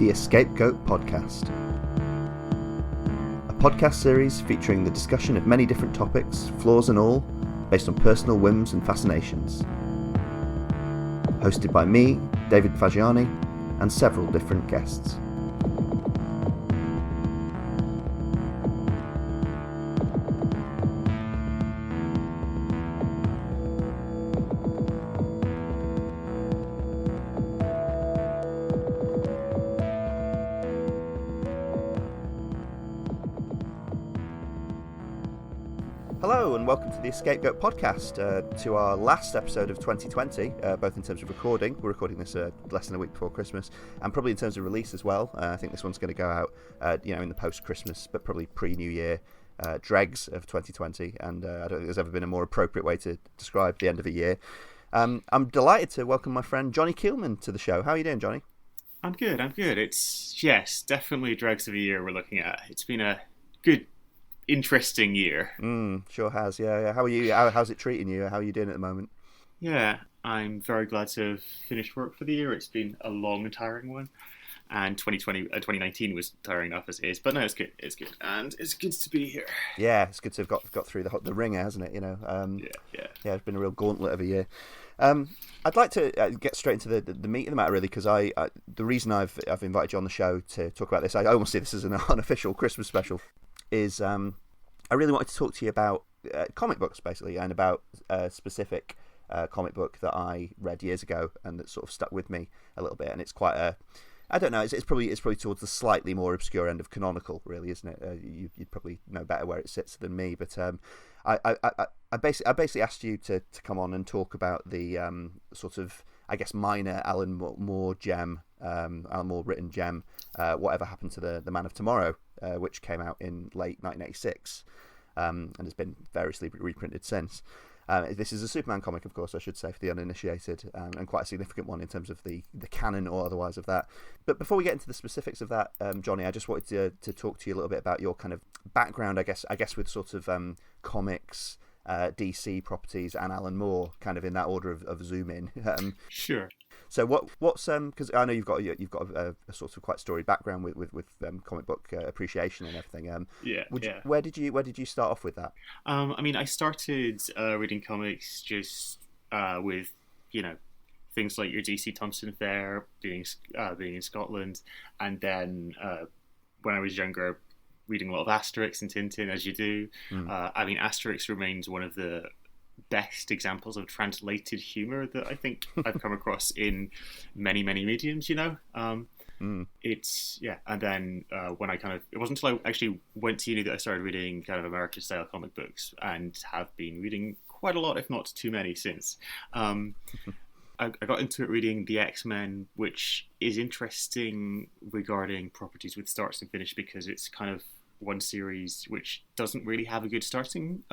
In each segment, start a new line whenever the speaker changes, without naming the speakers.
the EscapeGoat podcast, a podcast series featuring the discussion of many different topics, flaws and all, based on personal whims and fascinations. Hosted by me, David Fagiani, and several different guests. Hello and welcome to the EscapeGoat podcast, to our last episode of 2020, both in terms of recording. We're recording this less than a week before Christmas, and probably in terms of release as well. I think this one's going to go out, in the post-Christmas, but probably pre-New Year dregs of 2020, and I don't think there's ever been a more appropriate way to describe the end of a year. I'm delighted to welcome my friend Jonny Kiehlmann to the show. How are you doing, Jonny?
I'm good. It's, definitely dregs of a year we're looking at. It's been a good, interesting year.
Sure has, yeah. How are you? How's it treating you? How are you doing at the moment?
Yeah, I'm very glad to have finished work for the year. It's been a long and tiring one, and 2019 was tiring enough as it is. But no, it's good. And it's good to be here.
Yeah, it's good to have got through the ringer, hasn't it? Yeah, it's been a real gauntlet of a year. I'd like to get straight into the meat of the matter, really, because the reason I've invited you on the show to talk about this, I almost see this as an unofficial Christmas special, is I really wanted to talk to you about comic books, basically, and about a specific comic book that I read years ago and that sort of stuck with me a little bit. And it's quite I don't know, it's probably towards the slightly more obscure end of canonical, really, isn't it? You'd probably know better where it sits than me, but I basically asked you to come on and talk about the sort of, I guess, minor Alan Moore gem, Alan Moore written gem, Whatever Happened to the Man of Tomorrow, which came out in late 1986 and has been variously reprinted since. This is a Superman comic, of course, I should say, for the uninitiated, and quite a significant one in terms of the canon or otherwise of that. But before we get into the specifics of that, Jonny, I just wanted to talk to you a little bit about your kind of background, I guess with sort of comics, DC properties, and Alan Moore, kind of in that order of zoom in.
Sure.
So what's because I know you've got a sort of quite storied background with comic book appreciation and everything. Where did you start off with that?
I started reading comics just with things like your DC Thompson affair, being in Scotland, and then when I was younger, reading a lot of Asterix and Tintin, as you do. Asterix remains one of the best examples of translated humor that I think I've come across in many mediums. It's and then when it wasn't until I actually went to uni that I started reading kind of American style comic books, and have been reading quite a lot, if not too many, since. I got into it reading the X-Men, which is interesting regarding properties with starts and finish, because it's kind of one series which doesn't really have a good starting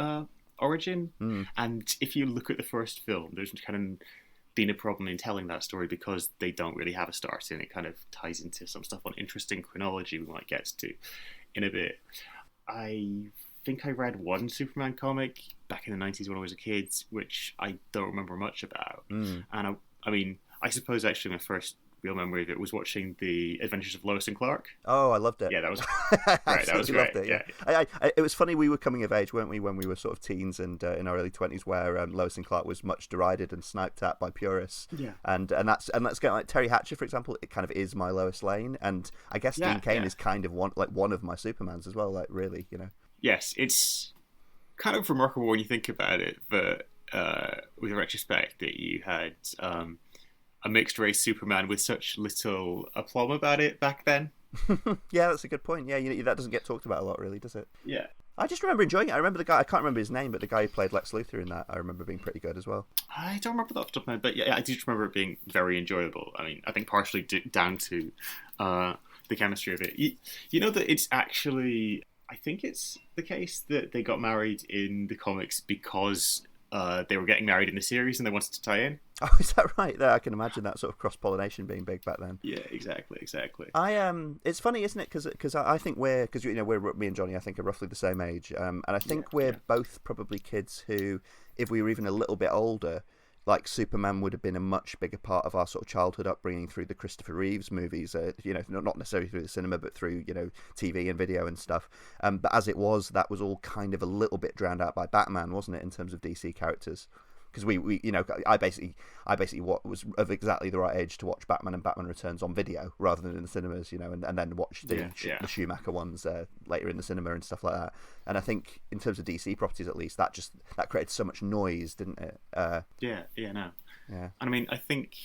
origin. And if you look at the first film, there's kind of been a problem in telling that story because they don't really have a start, and it kind of ties into some stuff on interesting chronology we might get to in a bit. I think I read one Superman comic back in the 90s when I was a kid, which I don't remember much about. And I suppose actually my first real memory of it was watching The Adventures of Lois and Clark.
Oh, I loved it.
Yeah, that was
right. That was great.
Loved it,
yeah. It was funny, we were coming of age, weren't we, when we were sort of teens and in our early 20s, where Lois and Clark was much derided and sniped at by purists. Yeah. And that's kind of like Terry Hatcher, for example. It kind of is my Lois Lane, and I guess Dean Cain is kind of one of my Supermans as well. Like, really,
Yes, it's kind of remarkable when you think about it, but with retrospect, that you had a mixed race Superman with such little aplomb about it back then.
Yeah, that's a good point. Yeah, that doesn't get talked about a lot, really, does it?
Yeah.
I just remember enjoying it. I remember the guy, I can't remember his name, but the guy who played Lex Luthor in that, I remember being pretty good as well.
I don't remember that off the top of my head, but yeah, I do remember it being very enjoyable. I think partially down to the chemistry of it. You know that it's actually, I think it's the case that they got married in the comics because they were getting married in the series and they wanted to tie in.
Oh, is that right? Yeah, I can imagine that sort of cross-pollination being big back then.
Yeah, exactly.
It's funny, isn't it? Because I think we're me and Jonny, I think, are roughly the same age, and I think we're both probably kids who, if we were even a little bit older, like Superman would have been a much bigger part of our sort of childhood upbringing through the Christopher Reeves movies, not necessarily through the cinema, but through, TV and video and stuff. But as it was, that was all kind of a little bit drowned out by Batman, wasn't it, in terms of DC characters? Because I basically was of exactly the right age to watch Batman and Batman Returns on video rather than in the cinemas, and then watch the Schumacher ones later in the cinema and stuff like that. And I think in terms of DC properties, at least, that created so much noise, didn't it?
Yeah. And I mean, I think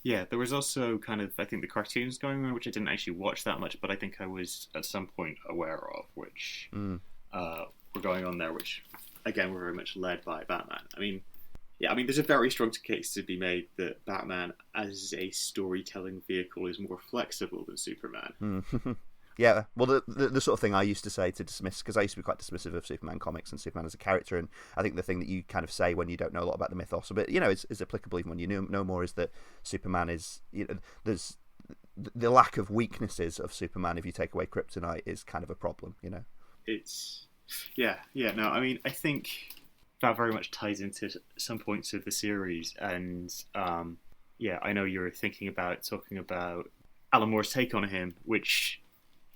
there was also kind of, I think, the cartoons going on, which I didn't actually watch that much, but I think I was at some point aware of, which were going on there, which again were very much led by Batman. I mean, there's a very strong case to be made that Batman, as a storytelling vehicle, is more flexible than Superman.
Yeah, well, the sort of thing I used to say to dismiss, because I used to be quite dismissive of Superman comics and Superman as a character, and I think the thing that you kind of say when you don't know a lot about the mythos, but is applicable even when you know more, is that Superman is, there's the lack of weaknesses of Superman, if you take away kryptonite, is kind of a problem.
It's no, I mean, I think that very much ties into some points of the series, and I know you're talking about Alan Moore's take on him, which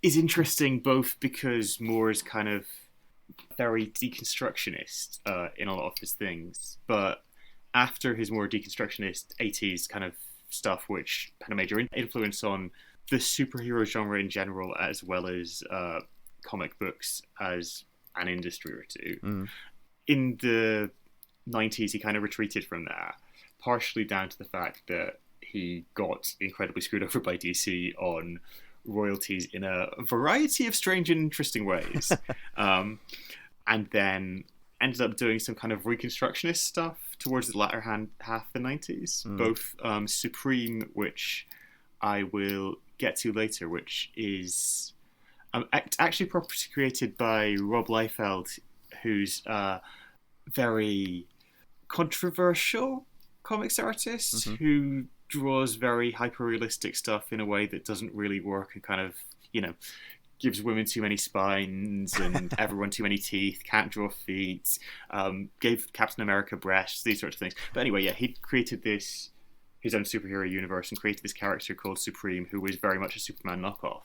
is interesting both because Moore is kind of very deconstructionist in a lot of his things, but after his more deconstructionist 80s kind of stuff, which had a major influence on the superhero genre in general, as well as comic books as an industry or two. In the 90s, he kind of retreated from that, partially down to the fact that he got incredibly screwed over by DC on royalties in a variety of strange and interesting ways. And then ended up doing some kind of reconstructionist stuff towards the latter half of the 90s. Both Supreme, which I will get to later, which is actually properly created by Rob Liefeld, who's a very controversial comics artist who draws very hyper-realistic stuff in a way that doesn't really work, and kind of, gives women too many spines and everyone too many teeth, can't draw feet, gave Captain America breasts, these sorts of things. But anyway, he created his own superhero universe and created this character called Supreme, who was very much a Superman knockoff.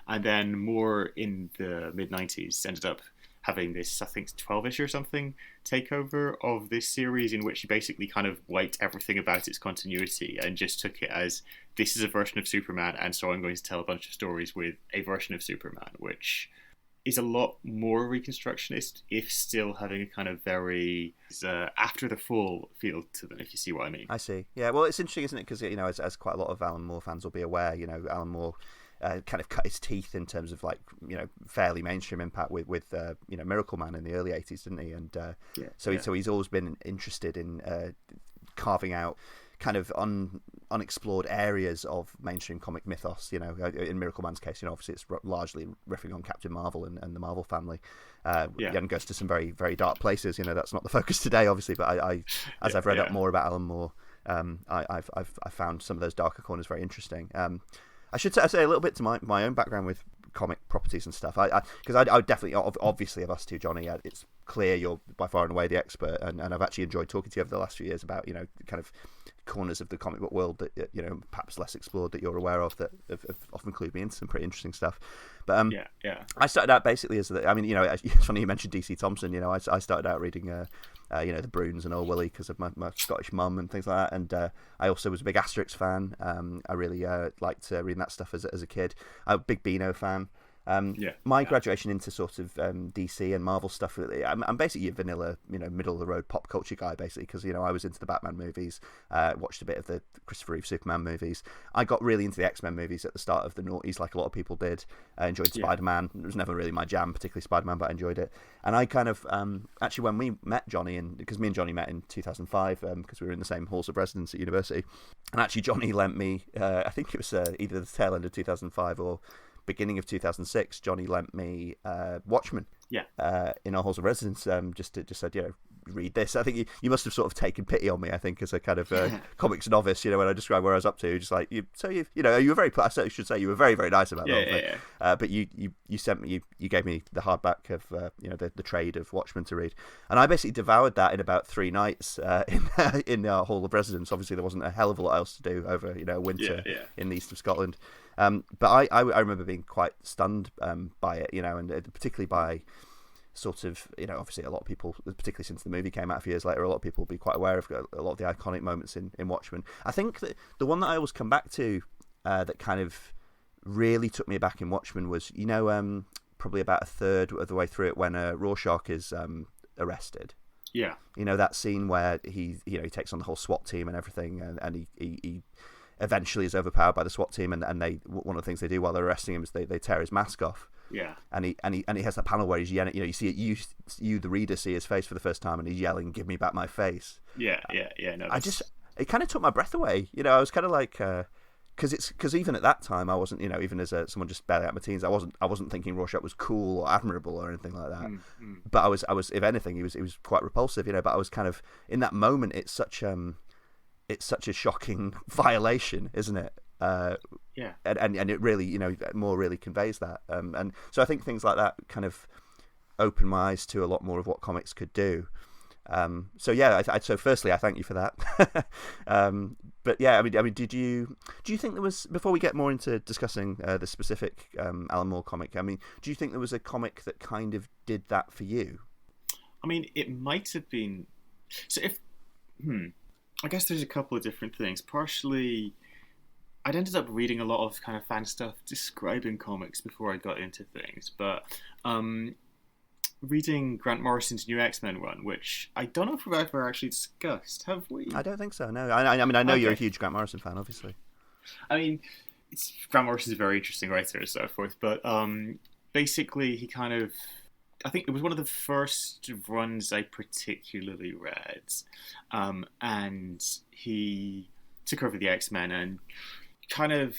And then Moore in the mid-90s ended up having this, I think, 12-ish or something takeover of this series, in which he basically kind of wiped everything about its continuity and just took it as, this is a version of Superman, and so I'm going to tell a bunch of stories with a version of Superman, which is a lot more reconstructionist, if still having a kind of very after the fall feel to them, if you see what I mean.
I see. Yeah, well, it's interesting, isn't it? Because, as quite a lot of Alan Moore fans will be aware, Alan Moore kind of cut his teeth in terms of, like, fairly mainstream impact with Miracle Man in the early 80s, didn't he? And so he's always been interested in carving out kind of unexplored areas of mainstream comic mythos. In Miracle Man's case, obviously it's largely riffing on Captain Marvel and the Marvel family. And goes to some very, very dark places. That's not the focus today, obviously, but I've read up more about Alan Moore, I've found some of those darker corners very interesting. I should say a little bit to my own background with comic properties and stuff. Because I would definitely, obviously, of us two, Johnny, it's clear you're by far and away the expert, and I've actually enjoyed talking to you over the last few years about kind of corners of the comic book world that perhaps less explored, that you're aware of, that have often clued me into some pretty interesting stuff. But I started out basically as it's funny you mentioned DC Thompson. I started out reading the Bruins and Old Willie because of my Scottish mum and things like that, and I also was a big Asterix fan. I really liked reading that stuff as a kid. I'm a big Beano fan. My graduation into sort of DC and Marvel stuff, really, I'm basically a vanilla, middle of the road pop culture guy, basically, because I was into the Batman movies, watched a bit of the Christopher Reeve Superman movies. I got really into the X-Men movies at the start of the noughties, like a lot of people did. I enjoyed Spider-Man. It was never really my jam, particularly Spider-Man, but I enjoyed it. And I kind of actually, when we met Johnny, because me and Johnny met in 2005, because we were in the same halls of residence at university, and actually Johnny lent me, I think it was either the tail end of 2005 or beginning of 2006, Johnny lent me Watchmen. In our halls of residence. Just said, read this. I think you must have sort of taken pity on me, I think, as a kind of comics novice, when I described where I was up to, just like, you were very, I should say you were very, very nice about that. But you sent me, you gave me the hardback of, the trade of Watchmen to read. And I basically devoured that in about 3 nights in our Hall of Residence. Obviously, there wasn't a hell of a lot else to do over, winter in the east of Scotland. But I remember being quite stunned by it, and particularly by sort of, obviously a lot of people, particularly since the movie came out a few years later, a lot of people will be quite aware of a lot of the iconic moments in Watchmen. I think that the one that I always come back to that kind of really took me aback in Watchmen was, probably about a third of the way through it when Rorschach is arrested.
Yeah.
That scene where he takes on the whole SWAT team and everything, and he eventually is overpowered by the SWAT team, and they, one of the things they do while they're arresting him is they tear his mask off.
Yeah.
And he has that panel where he's yelling, you see it, you the reader see his face for the first time, and he's yelling, "Give me back my face."
Yeah. No,
it kind of took my breath away. I was kind of like, because even at that time I wasn't, even as someone just barely out of my teens, I wasn't thinking Rorschach was cool or admirable or anything like that. But I was, if anything, he was quite repulsive, But I was kind of in that moment. It's such a shocking violation, isn't it? And it really, more really conveys that. And so I think things like that kind of opened my eyes to a lot more of what comics could do. So firstly, I thank you for that. But yeah, I mean, do you think there was, before we get more into discussing the specific Alan Moore comic, I mean, do you think there was a comic that kind of did that for you?
I mean, it might have been. So I guess there's a couple of different things. Partially, I'd ended up reading a lot of kind of fan stuff describing comics before I got into things, but reading Grant Morrison's New X-Men run, which I don't know if we've ever actually discussed, have we?
I don't think so, no. I mean, I know you're a huge Grant Morrison fan, obviously.
I mean, Grant Morrison's a very interesting writer and so forth, but basically he kind of, I think it was one of the first runs I particularly read, and he took over the X-Men and kind of,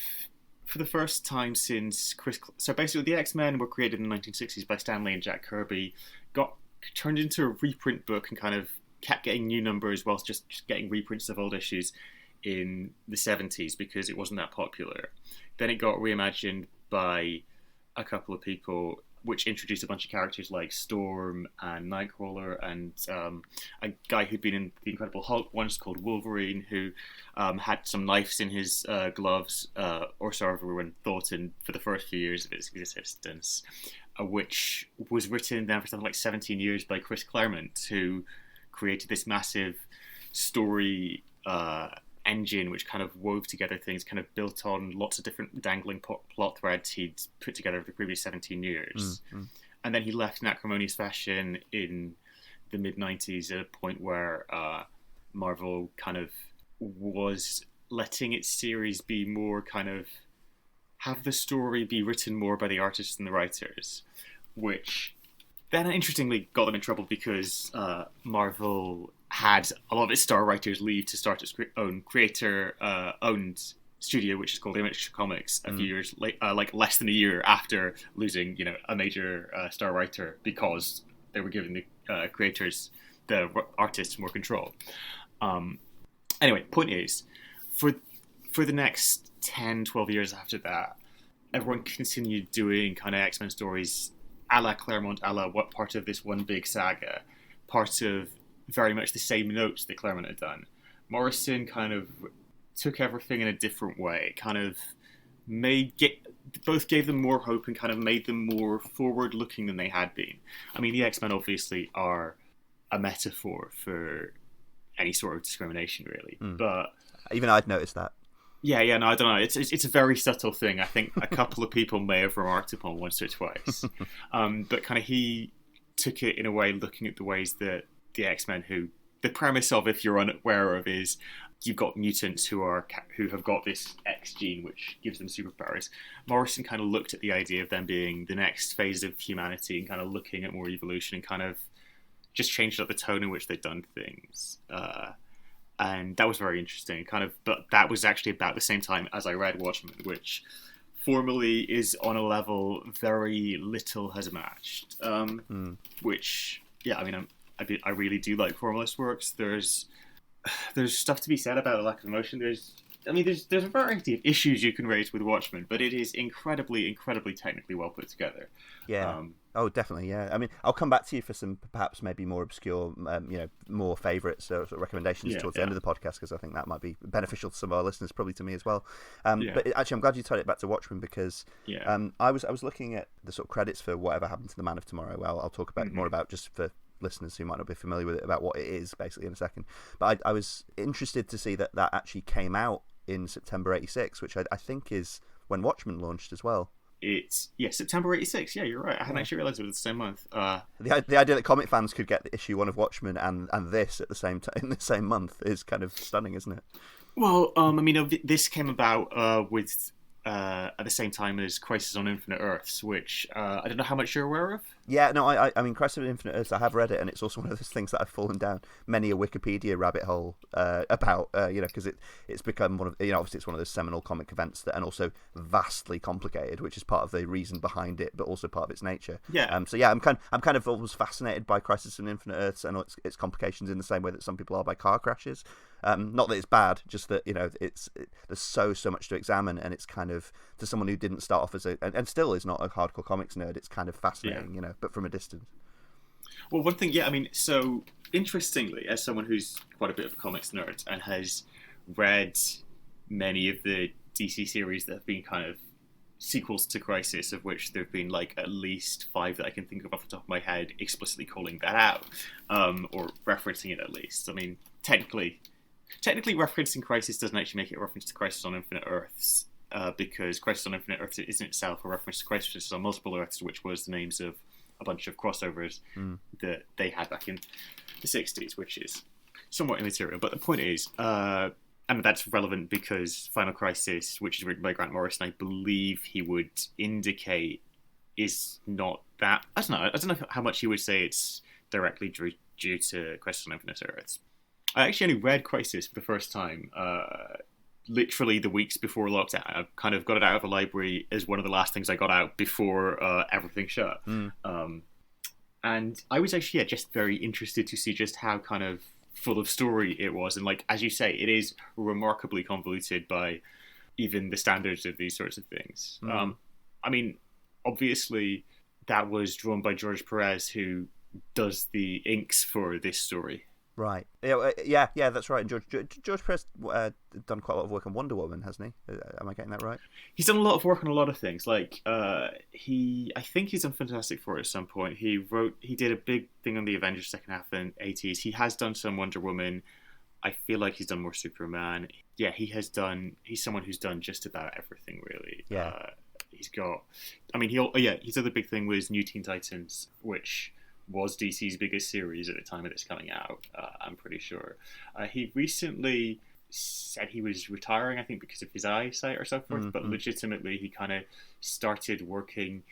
for the first time since so basically the X-Men were created in the 1960s by Stan Lee and Jack Kirby, got turned into a reprint book and kind of kept getting new numbers whilst just getting reprints of old issues in the 70s because it wasn't that popular. Then it got reimagined by a couple of people, which introduced a bunch of characters like Storm and Nightcrawler and a guy who'd been in The Incredible Hulk once called Wolverine, who had some knives in his gloves, or so everyone thought for the first few years of its existence, which was written then for something like 17 years by Chris Claremont, who created this massive story engine which kind of wove together things kind of built on lots of different dangling plot threads he'd put together over the previous 17 years. And then he left in acrimonious fashion in the mid-90s at a point where Marvel kind of was letting its series be more kind of have the story be written more by the artists and the writers, which then interestingly got them in trouble because Marvel had a lot of its star writers leave to start its own creator-owned studio, which is called Image Comics, a few years late, like less than a year after losing, a major star writer because they were giving the creators, the artists, more control. Anyway, point is, for the next 10, 12 years after that, everyone continued doing kind of X-Men stories a la Claremont, a la what part of this one big saga, part of very much the same notes that Claremont had done. Morrison kind of took everything in a different way, kind of both gave them more hope and kind of made them more forward-looking than they had been. I mean, the X-Men obviously are a metaphor for any sort of discrimination, really. But
even I'd noticed that.
Yeah, no, I don't know. It's a very subtle thing. I think a couple of people may have remarked upon once or twice. But kind of he took it in a way, looking at the ways that the X-Men, who the premise of, if you're unaware of, is you've got mutants who have got this X gene which gives them superpowers. Morrison kind of looked at the idea of them being the next phase of humanity and kind of looking at more evolution and kind of just changed up the tone in which they'd done things. And that was very interesting. But that was actually about the same time as I read Watchmen, which formally is on a level very little has matched. Which, yeah, I mean, I really do like formalist works. There's stuff to be said about the lack of emotion. There's a variety of issues you can raise with Watchmen, but it is incredibly technically well put together.
Yeah. Oh, definitely. Yeah. I mean, I'll come back to you for some perhaps maybe more obscure, more favourites or sort of recommendations towards the end of the podcast, because I think that might be beneficial to some of our listeners, probably to me as well. But actually, I'm glad you tied it back to Watchmen, because I was looking at the sort of credits for Whatever Happened to the Man of Tomorrow. Well, I'll talk about more about, just for listeners who might not be familiar with it, about what it is basically in a second. But I was interested to see that actually came out in September '86, which I think is when Watchmen launched as well.
It's September '86. Yeah, you're right. I hadn't actually realised it was the same month.
The idea that comic fans could get issue 1 of Watchmen and this at the same in the same month is kind of stunning, isn't it?
Well, this came about with at the same time as Crisis on Infinite Earths, which I don't know how much you're aware of.
Yeah, no, I mean, Crisis on Infinite Earths, I have read it, and it's also one of those things that I've fallen down many a Wikipedia rabbit hole about, because it's become one of, obviously it's one of those seminal comic events and also vastly complicated, which is part of the reason behind it, but also part of its nature.
Yeah.
I'm kind of always fascinated by Crisis on Infinite Earths and its complications in the same way that some people are by car crashes. Not that it's bad, just that there's so much to examine, and it's kind of, to someone who didn't start off as and still is not a hardcore comics nerd, it's kind of fascinating, but from a distance.
Well, one thing, so interestingly, as someone who's quite a bit of a comics nerd and has read many of the DC series that have been kind of sequels to Crisis, of which there have been like at least 5 that I can think of off the top of my head explicitly calling that out, or referencing it at least. I mean, technically referencing Crisis doesn't actually make it a reference to Crisis on Infinite Earths, because Crisis on Infinite Earths isn't itself a reference to Crisis on Multiple Earths, which was the names of a bunch of crossovers that they had back in the 60s, which is somewhat immaterial. But the point is, and that's relevant because Final Crisis, which is written by Grant Morrison, I believe he would indicate is not that. I don't know how much he would say it's directly due to Crisis on Infinite Earths. I actually only read Crisis for the first time literally the weeks before lockdown. I kind of got it out of the library as one of the last things I got out before everything shut. And I was actually just very interested to see just how kind of full of story it was. And like, as you say, it is remarkably convoluted by even the standards of these sorts of things. I mean, obviously that was drawn by George Perez, who does the inks for this story.
Right. Yeah, that's right. And George Perez done quite a lot of work on Wonder Woman, hasn't he? Am I getting that right?
He's done a lot of work on a lot of things. Like, I think he's done Fantastic Four at some point. He did a big thing on the Avengers second half in the 80s. He has done some Wonder Woman. I feel like he's done more Superman. Yeah, he's someone who's done just about everything, really.
Yeah.
His other big thing was New Teen Titans, which was DC's biggest series at the time of this coming out, I'm pretty sure. He recently said he was retiring, I think because of his eyesight or so forth, but legitimately he kind of started working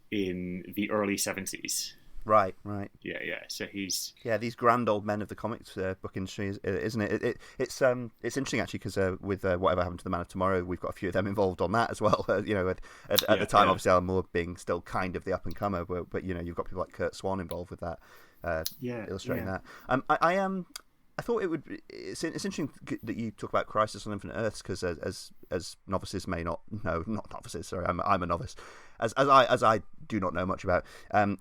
in the early 70s.
Right.
Yeah. So he's
these grand old men of the comics book industry, isn't it? It's interesting actually, because with Whatever Happened to the Man of Tomorrow, we've got a few of them involved on that as well. At the time, obviously, Alan Moore being still kind of the up and comer, but you've got people like Kurt Swan involved with that, illustrating that. I thought it would. It's interesting that you talk about Crisis on Infinite Earths, because as novices may not know, not novices. Sorry, I'm a novice. As I do not know much about,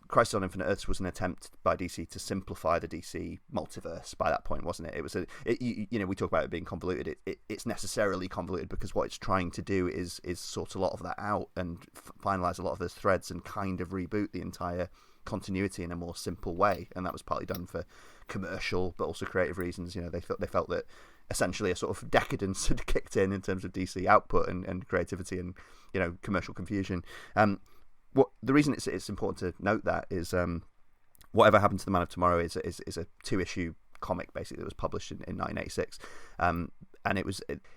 Crisis on Infinite Earths was an attempt by DC to simplify the DC multiverse. By that point, wasn't it? It was we talk about it being convoluted. It's necessarily convoluted because what it's trying to do is sort a lot of that out and finalize a lot of those threads and kind of reboot the entire continuity in a more simple way, and that was partly done for commercial but also creative reasons. They felt that essentially a sort of decadence had kicked in terms of DC output and creativity and commercial confusion. The reason it's important to note that is Whatever Happened to the Man of Tomorrow is a 2-issue comic basically that was published in 1986, and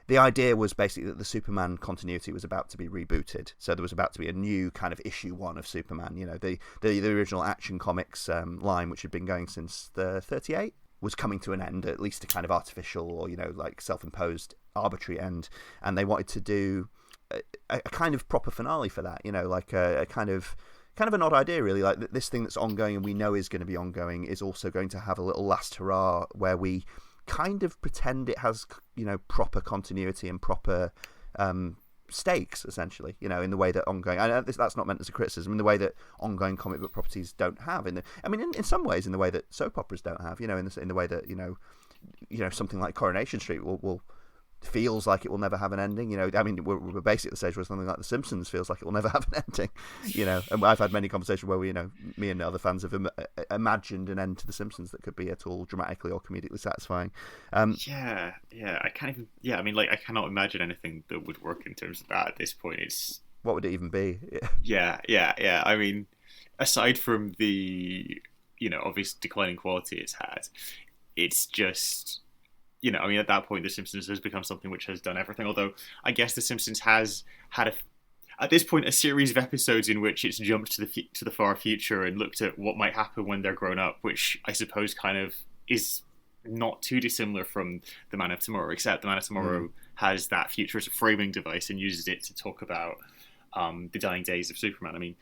the idea was basically that the Superman continuity was about to be rebooted, so there was about to be a new kind of issue 1 of Superman. The original Action Comics line, which had been going since the 38, was coming to an end, at least a kind of artificial or like self-imposed arbitrary end, and they wanted to do a kind of proper finale for that, like a kind of kind of an odd idea, really. Like this thing that's ongoing and we know is going to be ongoing is also going to have a little last hurrah where we kind of pretend it has, proper continuity and proper stakes, essentially, in the way that ongoing, and that's not meant as a criticism, in the way that ongoing comic book properties don't have. In some ways, in the way that soap operas don't have, in the way that, something like Coronation Street will feels like it will never have an ending. We're basically at the stage where something like The Simpsons feels like it will never have an ending. And I've had many conversations where me and other fans have imagined an end to The Simpsons that could be at all dramatically or comedically satisfying.
I can't even. Yeah, I cannot imagine anything that would work in terms of that at this point.
What would it even be?
Yeah. Aside from the obvious declining quality it's had, it's just. At that point, The Simpsons has become something which has done everything. Although, I guess The Simpsons has had, at this point, a series of episodes in which it's jumped to the far future and looked at what might happen when they're grown up, which I suppose kind of is not too dissimilar from The Man of Tomorrow, except The Man of Tomorrow has that future as a framing device and uses it to talk about the dying days of Superman.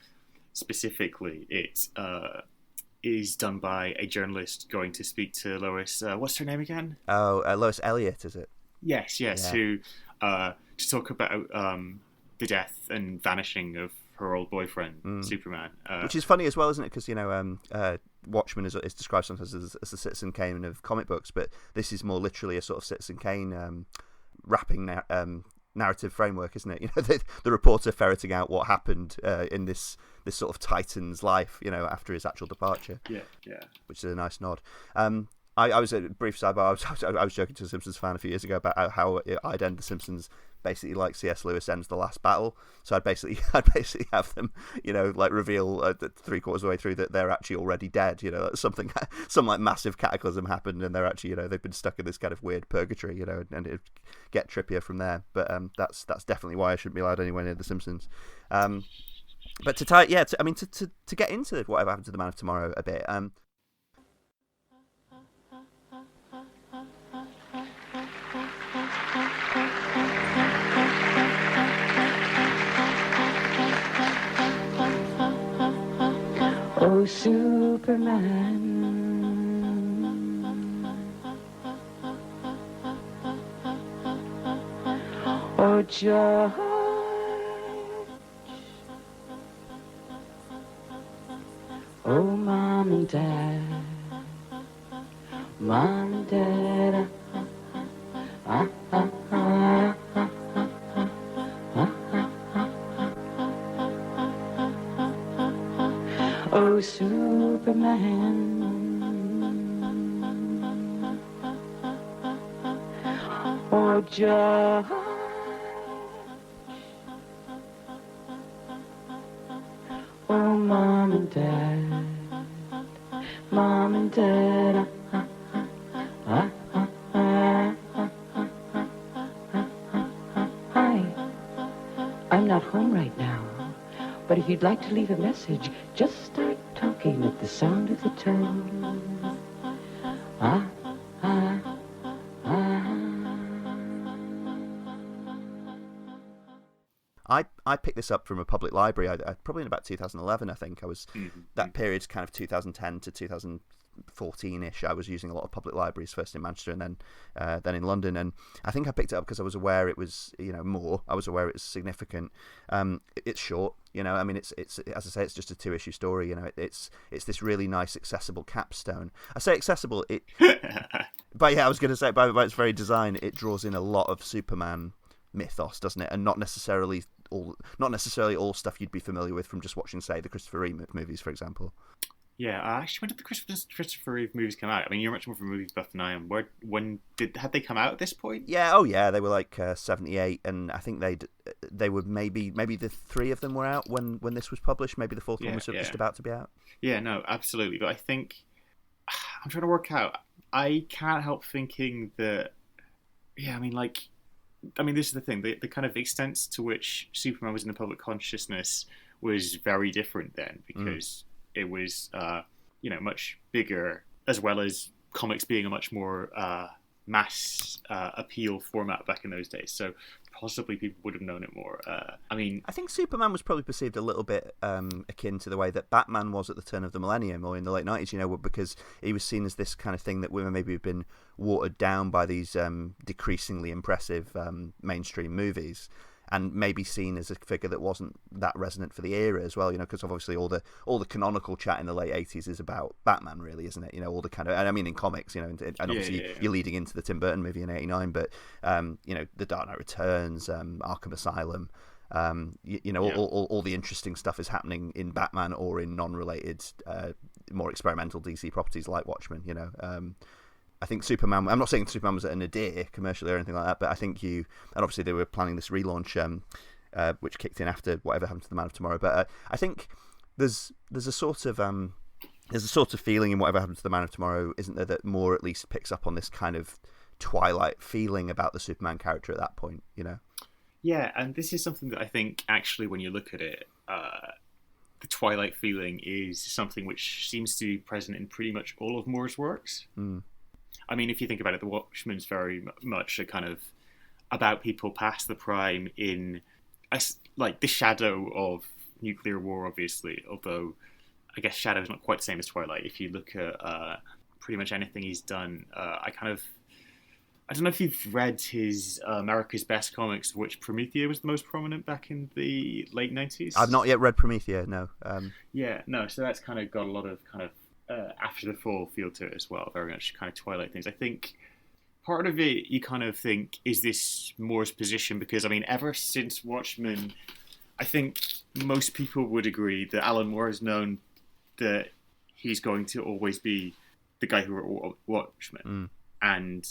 Specifically, it is done by a journalist going to speak to Lois. What's her name again?
Lois Elliott, is it?
Yes. Yeah. To talk about the death and vanishing of her old boyfriend, Superman.
Which is funny as well, isn't it? Because Watchmen is described sometimes as the Citizen Kane of comic books, but this is more literally a sort of Citizen Kane wrapping narrative framework, isn't it? The reporter ferreting out what happened in this sort of Titan's life, after his actual departure.
Yeah.
Which is a nice nod. I was a brief sidebar. I was joking to a Simpsons fan a few years ago about how I'd end The Simpsons basically like C.S. Lewis ends The Last Battle. So I'd basically have them, reveal 3/4 of the way through that they're actually already dead. Some massive cataclysm happened, and they're actually, they've been stuck in this kind of weird purgatory, and it'd get trippier from there. But that's definitely why I shouldn't be allowed anywhere near The Simpsons. But to get into whatever happened to The Man of Tomorrow a bit.
Oh, Superman, oh, George, oh, Mom and Dad, oh, Superman, oh, George, oh, Mom and Dad, Hi, I'm not home right now. But if you'd like to leave a message, just start talking at the sound of the tone.
I picked this up from a public library. I probably in about 2011, I think. I was that period's kind of 2010 to 2014-ish. I was using a lot of public libraries, first in Manchester and then in London. And I think I picked it up because I was aware it was more. I was aware it was significant. It's short. It's as I say, it's just a 2-issue story. It's this really nice, accessible capstone. I say accessible, but yeah, I was going to say by its very design, it draws in a lot of Superman mythos, doesn't it? And not necessarily all stuff you'd be familiar with from just watching, say, the Christopher Reeve movies, for example.
Yeah, actually, when did the Christopher Reeve movies come out? You're much more of a movie buff than I am. Had they come out at this point?
Yeah, they were like 78, and I think they were maybe the 3 of them were out when this was published. Maybe the 4th one was just about to be out. Yeah,
no, absolutely. But I think I'm trying to work out. I can't help thinking that. Yeah, this is the thing. The kind of extent to which Superman was in the public consciousness was very different then, because it was, much bigger, as well as comics being a much more mass appeal format back in those days. So possibly people would have known it more.
I think Superman was probably perceived a little bit akin to the way that Batman was at the turn of the millennium or in the late 90s, because he was seen as this kind of thing that women maybe have been watered down by these decreasingly impressive mainstream movies, and maybe seen as a figure that wasn't that resonant for the era as well, because obviously all the canonical chat in the late 80s is about Batman, really, isn't it? All the kind of, and I mean in comics, and obviously you're leading into the Tim Burton movie in '89, but The Dark Knight Returns, Arkham Asylum, all the interesting stuff is happening in Batman or in non-related, more experimental DC properties like Watchmen. I think Superman, I'm not saying Superman was a nadir commercially or anything like that, but I think and obviously they were planning this relaunch, which kicked in after whatever happened to the Man of Tomorrow. But I think there's a sort of feeling in whatever happened to the Man of Tomorrow, isn't there, that more at least picks up on this kind of Twilight feeling about the Superman character at that point,
Yeah, and this is something that I think actually, when you look at it, the Twilight feeling is something which seems to be present in pretty much all of Moore's works.
Mm.
I mean, if you think about it, The Watchmen's very much a kind of about people past the prime in like the shadow of nuclear war, obviously, although I guess shadow is not quite the same as Twilight. If you look at pretty much anything he's done, I don't know if you've read his America's Best comics, of which Promethea was the most prominent back in the late 90s.
I've not yet read Promethea, no.
So that's kind of got a lot of kind of After the Fall feel to it as well, very much kind of Twilight things. I think part of it, you kind of think, is this Moore's position? Because, I mean, ever since Watchmen, I think most people would agree that Alan Moore has known that he's going to always be the guy who wrote Watchmen.
Mm.
And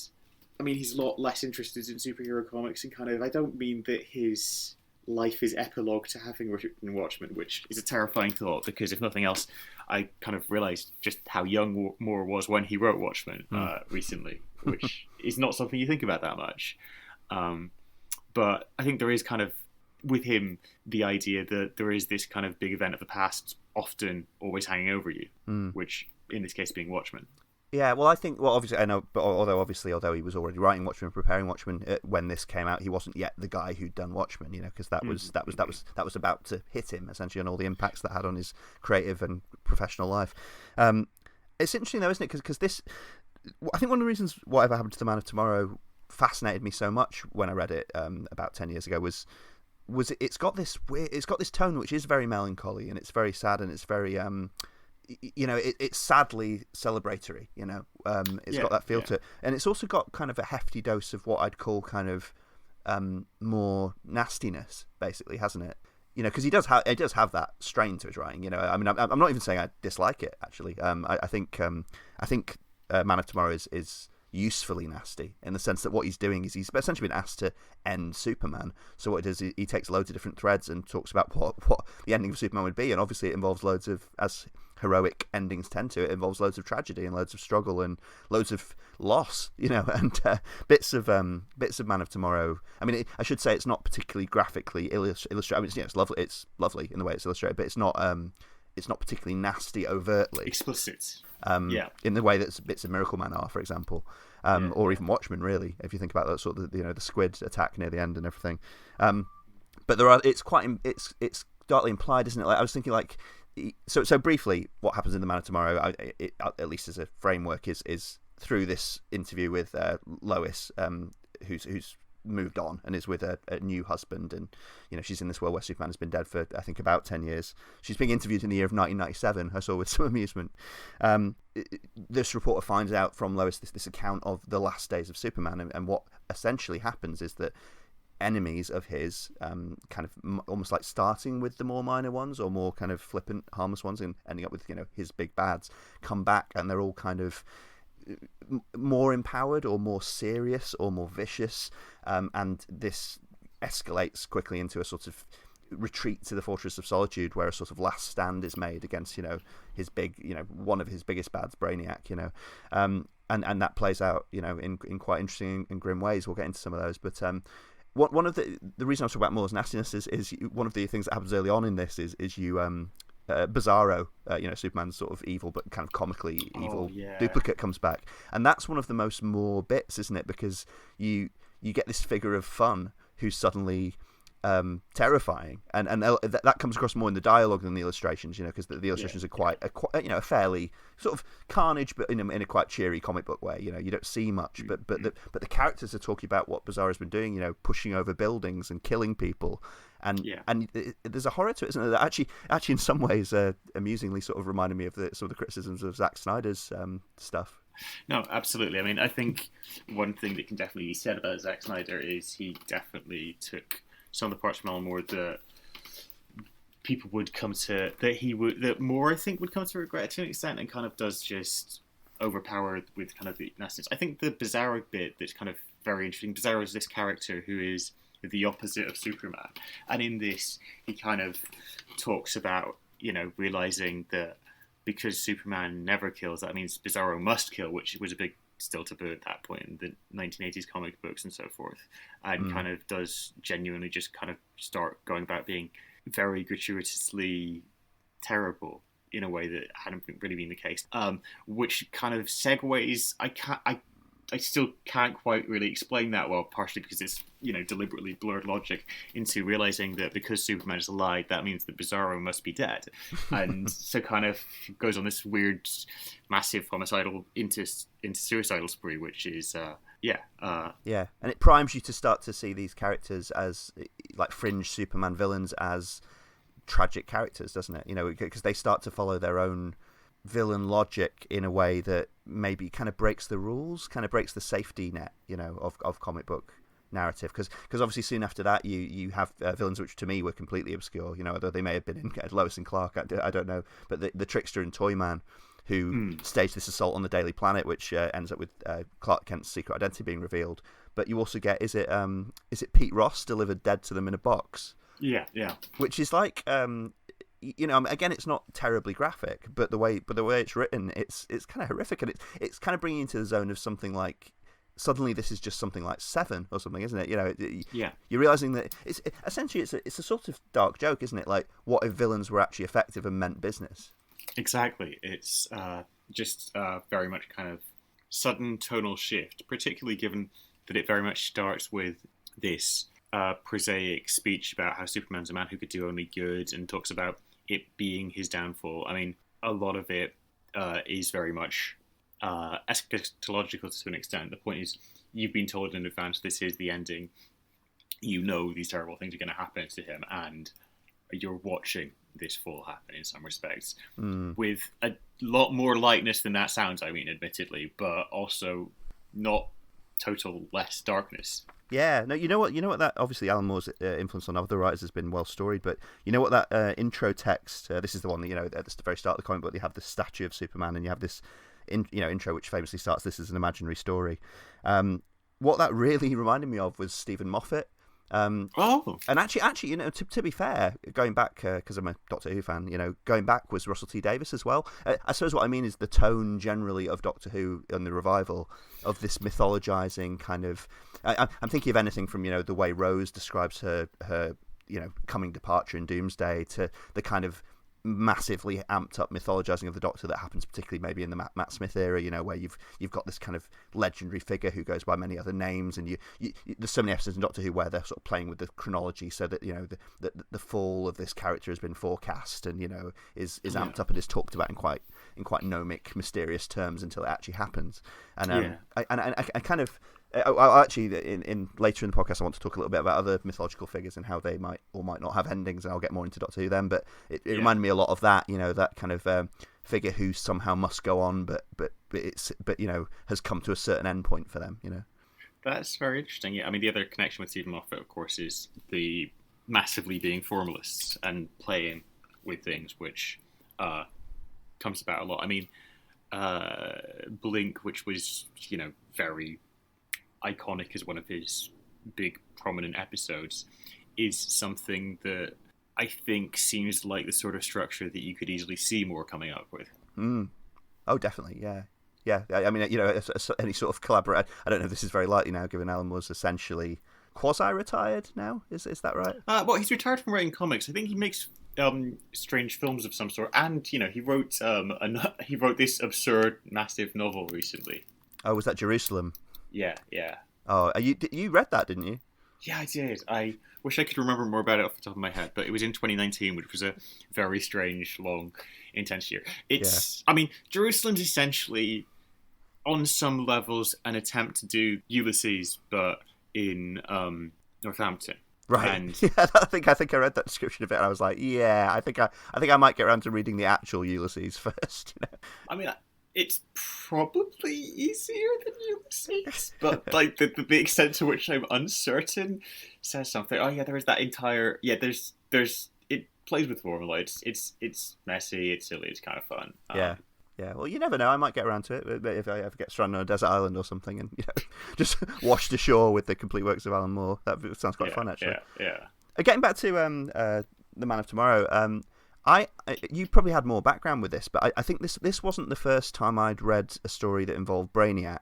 I mean, he's a lot less interested in superhero comics, and kind of, I don't mean that his life is epilogue to having written Watchmen, which is a terrifying thought, because if nothing else, I kind of realised just how young Moore was when he wrote Watchmen recently, which is not something you think about that much. But I think there is kind of, with him, the idea that there is this kind of big event of the past often always hanging over you, which in this case being Watchmen.
Yeah, well, I think, obviously, I know, but although he was already writing Watchmen, preparing Watchmen when this came out, he wasn't yet the guy who'd done Watchmen, because that was about to hit him essentially, and all the impacts that had on his creative and professional life. It's interesting though, isn't it? Because this, I think one of the reasons Whatever Happened to the Man of Tomorrow fascinated me so much when I read it about 10 years ago was it's got this tone which is very melancholy, and it's very sad, and it's very it's sadly celebratory. It's got that feel to it, and it's also got kind of a hefty dose of what I'd call kind of more nastiness, basically, hasn't it? Because he does have that strain to his writing. I mean, I'm not even saying I dislike it. Actually, I think Man of Tomorrow is usefully nasty in the sense that what he's doing is he's essentially been asked to end Superman. So what he does, he takes loads of different threads and talks about what the ending of Superman would be, and obviously it involves loads of, as heroic endings tend to, it involves loads of tragedy and loads of struggle and loads of loss, and bits of Man of Tomorrow. I mean, I should say it's not particularly graphically illustrated. I mean, it's lovely. It's lovely in the way it's illustrated, but it's not particularly nasty overtly
explicit.
In the way that bits of Miracle Man are, for example, or even Watchmen, really, if you think about that sort of the squid attack near the end and everything. But it's darkly implied, isn't it? Like, I was thinking, like, so briefly, what happens in The Man of Tomorrow, at least as a framework, is through this interview with Lois, who's moved on and is with a new husband, and she's in this world where Superman has been dead for, I think, about 10 years. She's being interviewed in the year of 1997, I saw with some amusement. This reporter finds out from Lois this account of the last days of Superman, and what essentially happens is that enemies of his, kind of almost like starting with the more minor ones or more kind of flippant, harmless ones, and ending up with his big bads, come back, and they're all kind of more empowered or more serious or more vicious, and this escalates quickly into a sort of retreat to the Fortress of Solitude, where a sort of last stand is made against his big, one of his biggest bads, Brainiac, and that plays out in quite interesting and grim ways. We'll get into some of those, but one of the reason I was talking about Moore's nastiness is one of the things that happens early on in this is you Bizarro, Superman's sort of evil but kind of comically evil duplicate comes back, and that's one of the more bits, isn't it? Because you get this figure of fun who's suddenly terrifying, and that comes across more in the dialogue than the illustrations, because the illustrations are quite a fairly sort of carnage, but in a quite cheery comic book way. You don't see much, but the characters are talking about what Bizarro's been doing, pushing over buildings and killing people, and there's a horror to it, isn't there? That actually in some ways amusingly sort of reminded me of some of the criticisms of Zack Snyder's stuff.
No, absolutely. I mean, I think one thing that can definitely be said about Zack Snyder is he definitely took some of the parts from Alan Moore that people would come to, that Moore, I think, would come to regret to an extent, and kind of does just overpower with kind of the nastiness. I think the Bizarro bit that's kind of very interesting, Bizarro is this character who is the opposite of Superman. And in this, he kind of talks about, realizing that because Superman never kills, that means Bizarro must kill, which was a big still taboo at that point in the 1980s comic books and so forth, and kind of does genuinely just kind of start going about being very gratuitously terrible in a way that hadn't really been the case, which kind of segues. I still can't quite really explain that well, partially because it's, deliberately blurred logic into realizing that because Superman has lied, that means that Bizarro must be dead. And so kind of goes on this weird, massive homicidal into suicidal spree, which is, and it primes you to start to see these characters as, like, fringe Superman villains as tragic characters, doesn't it? Because they start to follow their own villain logic in a way that maybe kind of breaks the rules, kind of breaks the safety net, of comic book narrative. Because obviously soon after that you have villains which to me were completely obscure, although they may have been in Lois and Clark, I don't know, but the Trickster and Toyman who staged this assault on the Daily Planet, which ends up with Clark Kent's secret identity being revealed. But you also get, is it Pete Ross delivered dead to them in a box? Yeah. Which is like, again, it's not terribly graphic, but the way it's written, it's kind of horrific, and it's kind of bringing you into the zone of something like, suddenly this is just something like Seven or something, isn't it? You're realizing that it's essentially it's a sort of dark joke, isn't it? Like, what if villains were actually effective and meant business? Exactly. It's just very much kind of sudden tonal shift, particularly given that it very much starts with this prosaic speech about how Superman's a man who could do only good, and talks about it being his downfall. I mean, a lot of it is very much eschatological to an extent. The point is, you've been told in advance this is the ending. These terrible things are going to happen to him, and you're watching this fall happen in some respects, with a lot more lightness than that sounds, I mean, admittedly, but also not total less darkness.
Yeah, no, you know what that, obviously Alan Moore's influence on other writers has been well storied, but you know what that intro text, this is the one that, at the very start of the comic book, you have the statue of Superman, and you have this intro which famously starts, "This is an imaginary story." What that really reminded me of was Stephen Moffat. And actually, to be fair, going back, because I'm a Doctor Who fan, going back was Russell T Davies as well. I suppose what I mean is the tone generally of Doctor Who and the revival of this mythologizing kind of. I'm thinking of anything from the way Rose describes her coming departure in Doomsday, to the kind of massively amped up mythologizing of the Doctor that happens particularly maybe in the Matt Smith era, where you've got this kind of legendary figure who goes by many other names, and you there's so many episodes in Doctor Who where they're sort of playing with the chronology so that the fall of this character has been forecast and is amped up and is talked about in quite gnomic, mysterious terms until it actually happens. And I kind of I'll actually, in later in the podcast, I want to talk a little bit about other mythological figures and how they might or might not have endings, and I'll get more into Doctor Who then. But it reminded me a lot of that, that kind of figure who somehow must go on, but has come to a certain end point for them.
That's very interesting. Yeah, I mean, the other connection with Stephen Moffat, of course, is the massively being formalists and playing with things, which comes about a lot. I mean, Blink, which was very iconic as one of his big prominent episodes, is something that I think seems like the sort of structure that you could easily see Moore coming up with.
Oh, definitely, yeah. I mean, any sort of collaborate. I don't know if this is very likely now, given Alan Moore's essentially quasi-retired now. Is that right?
Well, he's retired from writing comics. I think he makes strange films of some sort, and he wrote this absurd, massive novel recently.
Oh, was that Jerusalem?
Yeah, yeah.
Oh, you read that, didn't you?
Yeah, I did. I wish I could remember more about it off the top of my head, but it was in 2019, which was a very strange, long, intense year. I mean, Jerusalem's essentially, on some levels, an attempt to do Ulysses, but in Northampton.
Right.
And
yeah, I think I read that description of it, and I was like, yeah, I think I might get around to reading the actual Ulysses first. You know?
I mean, it's probably easier than Ulysses, but like the extent to which I'm uncertain says something. Oh yeah, there is that entire there's it plays with formula. It's messy, it's silly, it's kind of fun.
Yeah. Yeah, well, you never know. I might get around to it if I ever get stranded on a desert island or something, and just washed ashore with the complete works of Alan Moore. That sounds quite fun, actually.
Yeah.
Getting back to The Man of Tomorrow, you probably had more background with this, but I think this wasn't the first time I'd read a story that involved Brainiac.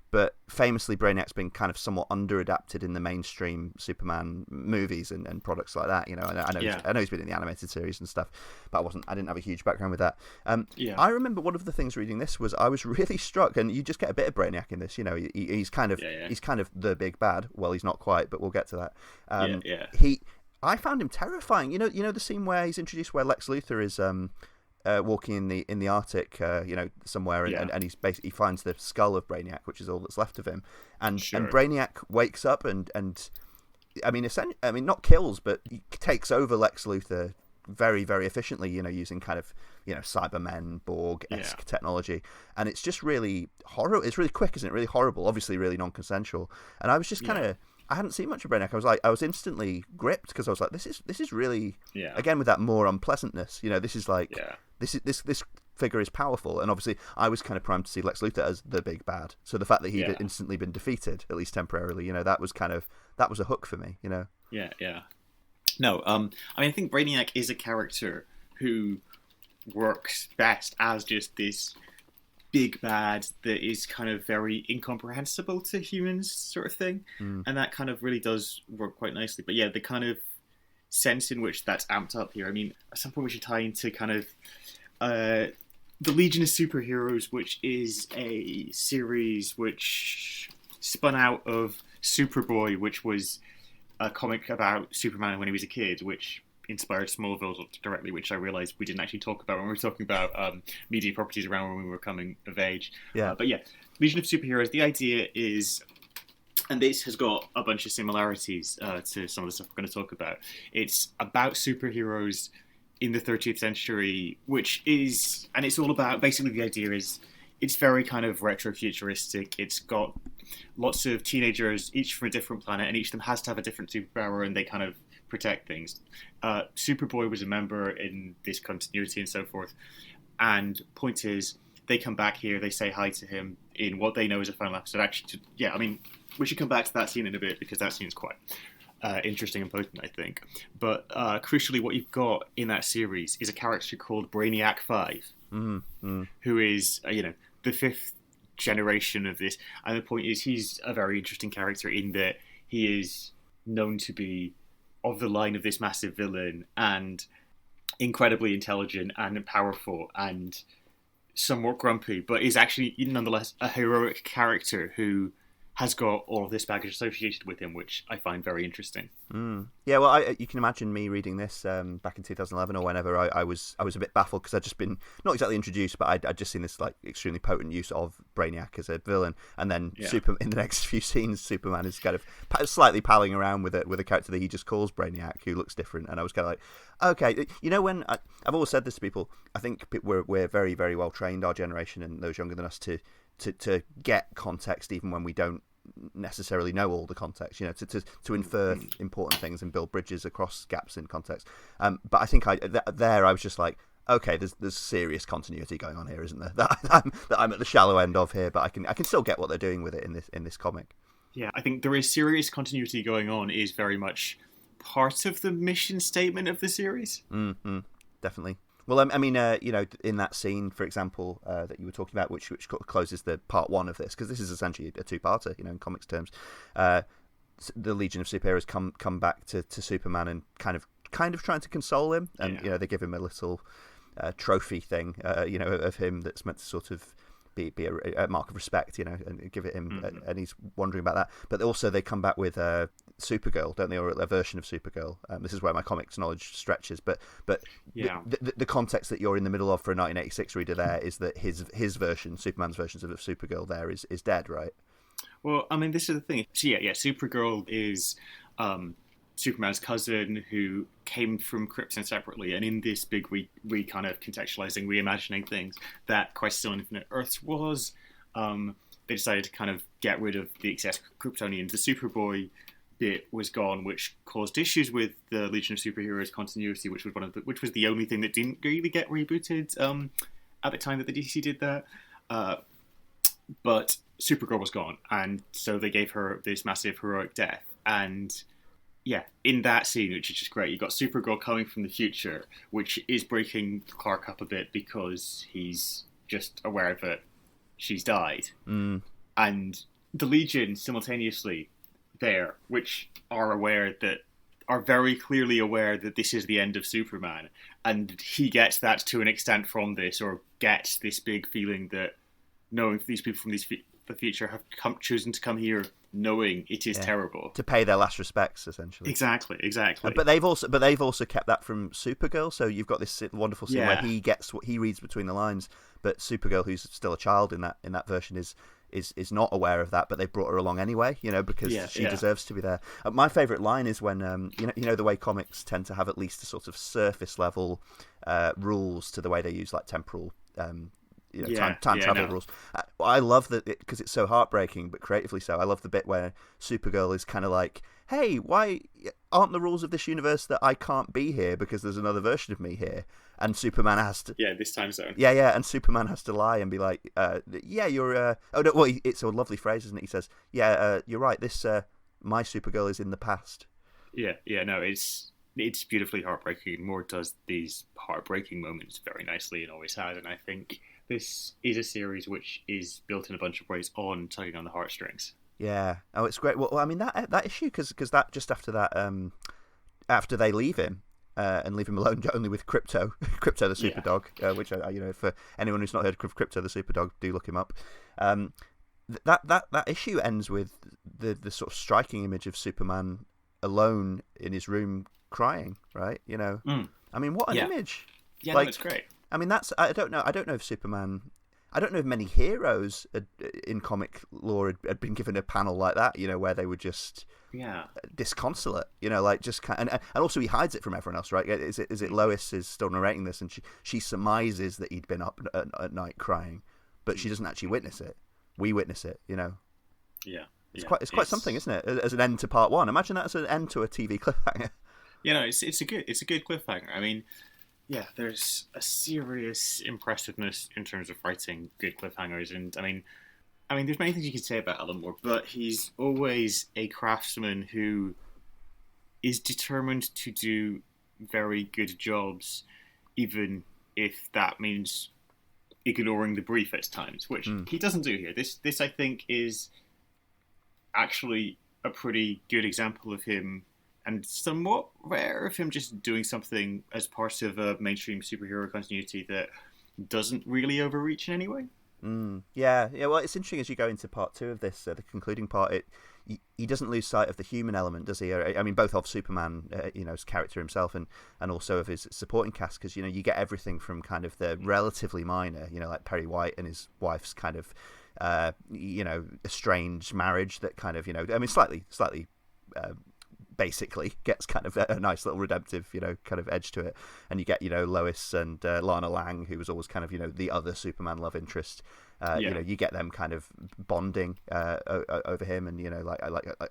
But famously, Brainiac's been kind of somewhat under-adapted in the mainstream Superman movies and products like that. I know he's been in the animated series and stuff, but I didn't have a huge background with that. I remember one of the things reading this was I was really struck, and you just get a bit of Brainiac in this. He's kind of he's kind of the big bad. Well, he's not quite, but we'll get to that. I found him terrifying. You know the scene where he's introduced, where Lex Luthor is walking in the Arctic, somewhere, and he finds the skull of Brainiac, which is all that's left of him, and Brainiac wakes up and I mean not kills, but he takes over Lex Luthor very, very efficiently, using kind of Cybermen, Borg-esque technology, and it's just really horrible. It's really quick, isn't it? Really horrible, obviously really non-consensual, and I was just kind of. I hadn't seen much of Brainiac. I was instantly gripped because I was like, this is really again with that more unpleasantness. This is like this figure is powerful, and obviously I was kind of primed to see Lex Luthor as the big bad. So the fact that he'd instantly been defeated, at least temporarily, that was a hook for me.
Yeah. No, I think Brainiac is a character who works best as just this big bad that is kind of very incomprehensible to humans, sort of thing, and that kind of really does work quite nicely. But the kind of sense in which that's amped up here. I mean, at some point we should tie into kind of the Legion of Superheroes, which is a series which spun out of Superboy, which was a comic about Superman when he was a kid, which inspired Smallville directly, which I realised we didn't actually talk about when we were talking about media properties around when we were coming of age. But Legion of Superheroes, the idea is, and this has got a bunch of similarities to some of the stuff we're going to talk about. It's about superheroes in the 30th century, and it's all about, basically the idea is, it's very kind of retro-futuristic. It's got lots of teenagers, each from a different planet, and each of them has to have a different superpower, and they kind of protect things. Superboy was a member in this continuity and so forth. And point is, they come back here, they say hi to him in what they know is a final episode. Actually, we should come back to that scene in a bit, because that scene's quite interesting and potent, I think. But crucially, what you've got in that series is a character called Brainiac 5, who is, the fifth generation of this. And the point is, he's a very interesting character in that he is known to be of the line of this massive villain, and incredibly intelligent and powerful and somewhat grumpy, but is actually nonetheless a heroic character who has got all of this baggage associated with him, which I find very interesting.
Yeah, well, you can imagine me reading this back in 2011 or whenever. I was a bit baffled because I'd just been not exactly introduced, but I'd just seen this like extremely potent use of Brainiac as a villain, and then in the next few scenes, Superman is kind of slightly palling around with a character that he just calls Brainiac, who looks different, and I was kind of like, okay, when I've always said this to people, I think we're very, very well trained, our generation and those younger than us, to get context even when we don't necessarily know all the context, to infer important things and build bridges across gaps in context. But I think I was just like, okay, there's serious continuity going on here, isn't there? That I'm at the shallow end of here, but I can still get what they're doing with it in this comic.
Yeah, I think there is serious continuity going on. Is very much part of the mission statement of the series.
Definitely. Well, I mean, in that scene, for example, that you were talking about, which closes the part one of this, because this is essentially a two-parter, in comics terms. The Legion of Superheroes come back to Superman and kind of kind of trying to console him, and they give him a little trophy thing, of him that's meant to sort of be a mark of respect, and give it him, and he's wondering about that. But also they come back with Supergirl, don't they, or a version of Supergirl? This is where my comics knowledge stretches, but the context that you're in the middle of for a 1986 reader there is that his version, Superman's versions of Supergirl, there is dead, right?
Well, I mean, this is the thing. So Supergirl is Superman's cousin who came from Krypton separately, and in this big we kind of contextualizing, reimagining things that Crisis on Infinite Earths was, they decided to kind of get rid of the excess Kryptonians. The Superboy bit was gone, which caused issues with the Legion of Superheroes continuity, which was the only thing that didn't really get rebooted at the time that the DC did that. But Supergirl was gone, and so they gave her this massive heroic death. And yeah, in that scene, which is just great, you got Supergirl coming from the future, which is breaking Clark up a bit because he's just aware that she's died. And the Legion simultaneously there, which are very clearly aware that this is the end of Superman, and he gets that to an extent from this, or gets this big feeling that knowing these people from the future have chosen to come here knowing it is terrible,
to pay their last respects, essentially.
Exactly.
But they've also kept that from Supergirl. So you've got this wonderful scene where he gets what he reads between the lines, but Supergirl, who's still a child in that version, is not aware of that. But they brought her along anyway, because she deserves to be there. My favourite line is when the way comics tend to have at least a sort of surface level rules to the way they use like temporal. Time travel rules. I love that because it's so heartbreaking, but creatively so. I love the bit where Supergirl is kind of like, "Hey, why aren't the rules of this universe that I can't be here because there's another version of me here?" And Superman has to,
this time zone.
And Superman has to lie and be like, you're." Oh no, well, it's a lovely phrase, isn't it? He says, you're right. This my Supergirl is in the past."
No, it's beautifully heartbreaking. Moore does these heartbreaking moments very nicely and always has, and I think this is a series which is built in a bunch of ways on tugging on the heartstrings.
Yeah. Oh, it's great. Well, I mean that issue because that just after that, after they leave him and leave him alone only with Crypto the super dog, which for anyone who's not heard of Crypto the super dog, do look him up. That issue ends with the sort of striking image of Superman alone in his room crying. Right. I mean, what an image.
Yeah, it's great.
I mean, I don't know if Superman. I don't know if many heroes in comic lore had been given a panel like that, where they were just disconsolate, like just kind and also he hides it from everyone else, right? Is it Lois is still narrating this, and she surmises that he'd been up at night crying, but she doesn't actually witness it. We witness it, Yeah. It's quite something, isn't it? As an end to part one. Imagine that as an end to a TV cliffhanger.
It's a good cliffhanger. I mean. Yeah, there's a serious impressiveness in terms of writing good cliffhangers, and I mean, there's many things you could say about Alan Moore, but he's always a craftsman who is determined to do very good jobs, even if that means ignoring the brief at times, which he doesn't do here. This I think is actually a pretty good example of him. And somewhat rare of him just doing something as part of a mainstream superhero continuity that doesn't really overreach in any way.
Yeah. Well, it's interesting as you go into part two of this, the concluding part. He doesn't lose sight of the human element, does he? I mean, both of Superman, his character himself, and also of his supporting cast, because you get everything from kind of the relatively minor, like Perry White and his wife's kind of, estranged marriage that kind of, I mean, slightly. Basically gets kind of a nice little redemptive, kind of edge to it, and you get, Lois and Lana Lang, who was always kind of, the other Superman love interest. You get them kind of bonding over him, and like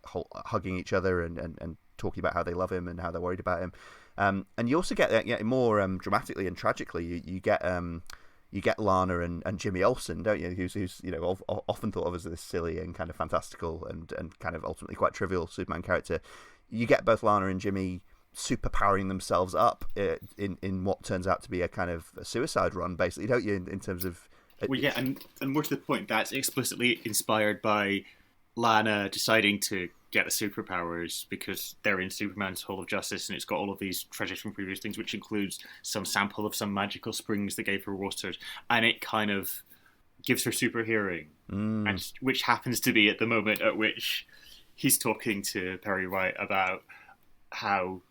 hugging each other and talking about how they love him and how they're worried about him. And you also get more dramatically and tragically, you get Lana and Jimmy Olsen, don't you? Who's often thought of as this silly and kind of fantastical and kind of ultimately quite trivial Superman character. You get both Lana and Jimmy superpowering themselves up in what turns out to be a kind of a suicide run, basically, don't you? In terms of
and more to the point, that's explicitly inspired by Lana deciding to get the superpowers because they're in Superman's Hall of Justice, and it's got all of these treasures from previous things, which includes some sample of some magical springs that gave her water, and it kind of gives her super hearing, and which happens to be at the moment at which he's talking to Perry White about how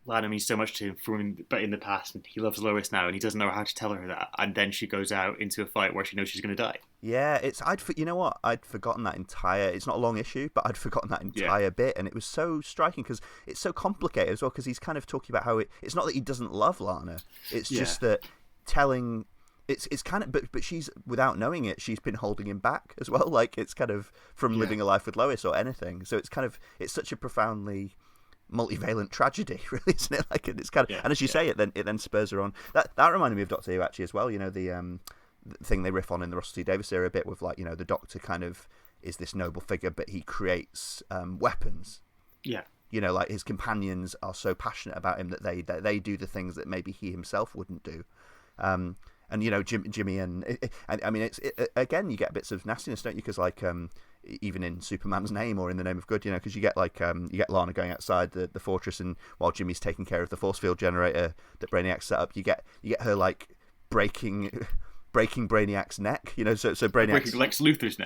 Lana means so much to him but in the past, and he loves Lois now, and he doesn't know how to tell her that. And then she goes out into a fight where she knows she's going to die.
Yeah, you know what? I'd forgotten that entire. It's not a long issue, but I'd forgotten that entire bit, and it was so striking because it's so complicated as well. Because he's kind of talking about how it's not that he doesn't love Lana; it's just that telling. It's kind of, but she's, without knowing it, she's been holding him back as well. Like it's kind of from living a life with Lois or anything. So it's such a profoundly multivalent tragedy, really, isn't it? Like it's kind of, and as you say, it then spurs her on. That reminded me of Doctor Who actually as well. You know, the thing they riff on in the Russell T Davies era a bit with, like, you know, the Doctor kind of is this noble figure, but he creates weapons. Yeah. You know, like his companions are so passionate about him that they do the things that maybe he himself wouldn't do. And you know, Jimmy and I mean, again, you get bits of nastiness, don't you? Because like even in Superman's name or in the name of good, you know, because you get like you get Lana going outside the fortress, and while Jimmy's taking care of the force field generator that Brainiac set up, you get her like breaking Brainiac's neck, you know, so Brainiac's
breaking Lex Luthor's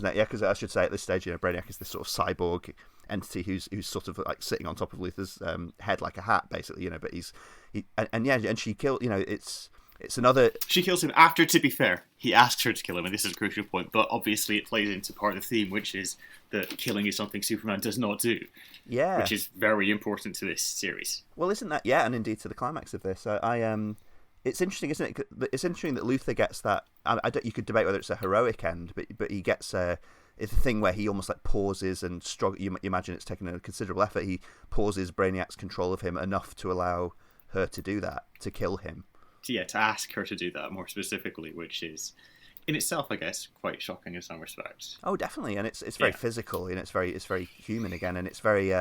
neck,
yeah, because I should say at this stage, you know, Brainiac is this sort of cyborg entity who's sort of like sitting on top of Luthor's head like a hat, basically, you know, but and she killed, you know, it's another. She
kills him after, to be fair, he asks her to kill him, and this is a crucial point, but obviously it plays into part of the theme, which is that killing is something Superman does not do.
Yeah.
Which is very important to this series.
Well, isn't that, yeah, and indeed to the climax of this. It's interesting, isn't it? It's interesting that Luthor gets that. You could debate whether it's a heroic end, but he gets it's a thing where he almost like pauses and struggle. You imagine it's taken a considerable effort. He pauses Brainiac's control of him enough to allow her to do that, to kill him.
To ask her to do that more specifically, which is in itself, I guess, quite shocking in some respects.
Oh, definitely, and it's very physical, and it's very human again, and it's very.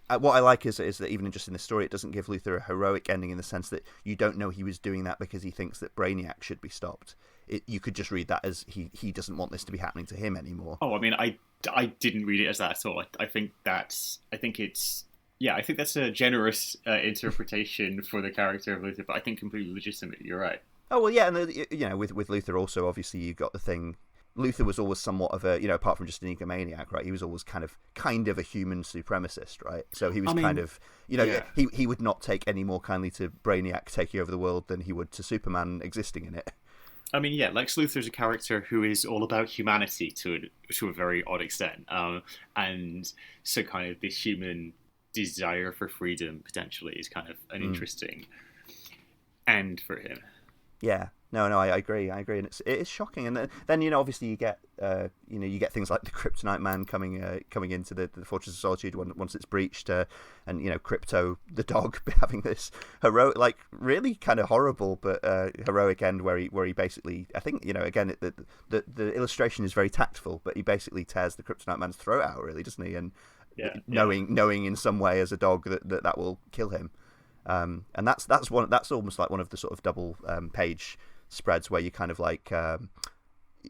What I like is that even just in the story, it doesn't give Luthor a heroic ending in the sense that you don't know he was doing that because he thinks that Brainiac should be stopped. You could just read that as he doesn't want this to be happening to him anymore.
Oh, I mean, I didn't read it as that at all. I think that's a generous interpretation for the character of Luthor, but I think completely legitimate. You're right.
Oh well, yeah, and you know, with Luthor also, obviously you've got the thing. Luthor was always somewhat of a, you know, apart from just an egomaniac, right? He was always kind of a human supremacist, right? So he was kind of, you know, he would not take any more kindly to Brainiac taking over the world than he would to Superman existing in it.
I mean, yeah, Lex Luthor's a character who is all about humanity to a very odd extent, and so kind of this human desire for freedom potentially is kind of an interesting end for him.
Yeah. No, I agree, and it is shocking. And then you know, obviously you get things like the Kryptonite Man coming into the Fortress of Solitude once it's breached, and you know, Krypto the dog having this heroic, like really kind of horrible but heroic end where he basically, I think, you know, again the illustration is very tactful, but he basically tears the Kryptonite Man's throat out, really, doesn't he? And knowing in some way as a dog that will kill him. And that's almost like one of the sort of double page spreads where you kind of like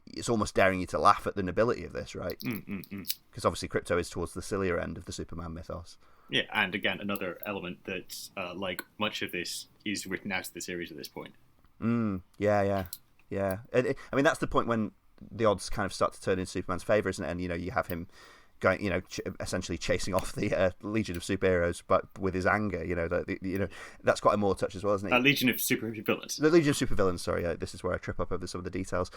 it's almost daring you to laugh at the nobility of this, right? Because obviously Krypto is towards the sillier end of the Superman mythos.
Yeah, and again, another element that, like much of this, is written out of the series at this point.
Yeah. I mean, that's the point when the odds kind of start to turn in Superman's favour, isn't it? And you know, you have him going, you know, essentially chasing off the Legion of Superheroes, but with his anger, you know, that's quite a more touch as well, isn't it?
Legion of Supervillains.
The Legion of Supervillains. Sorry, this is where I trip up over some of the details.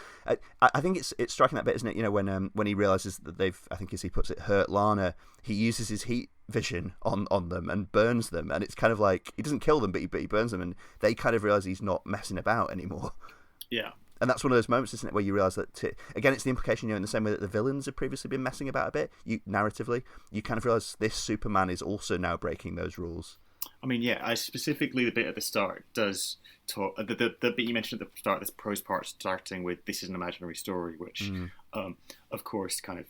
I think it's striking that bit, isn't it? You know, when he realizes that they've, I think as he puts it, hurt Lana, he uses his heat vision on them and burns them, and it's kind of like he doesn't kill them, but he burns them, and they kind of realize he's not messing about anymore.
Yeah.
And that's one of those moments, isn't it, where you realise that, again, it's the implication, you know, in the same way that the villains have previously been messing about a bit, narratively, you kind of realise this Superman is also now breaking those rules.
I mean, yeah, specifically the bit at the start does talk, the bit you mentioned at the start, this prose part starting with "This is an imaginary story," which, of course, kind of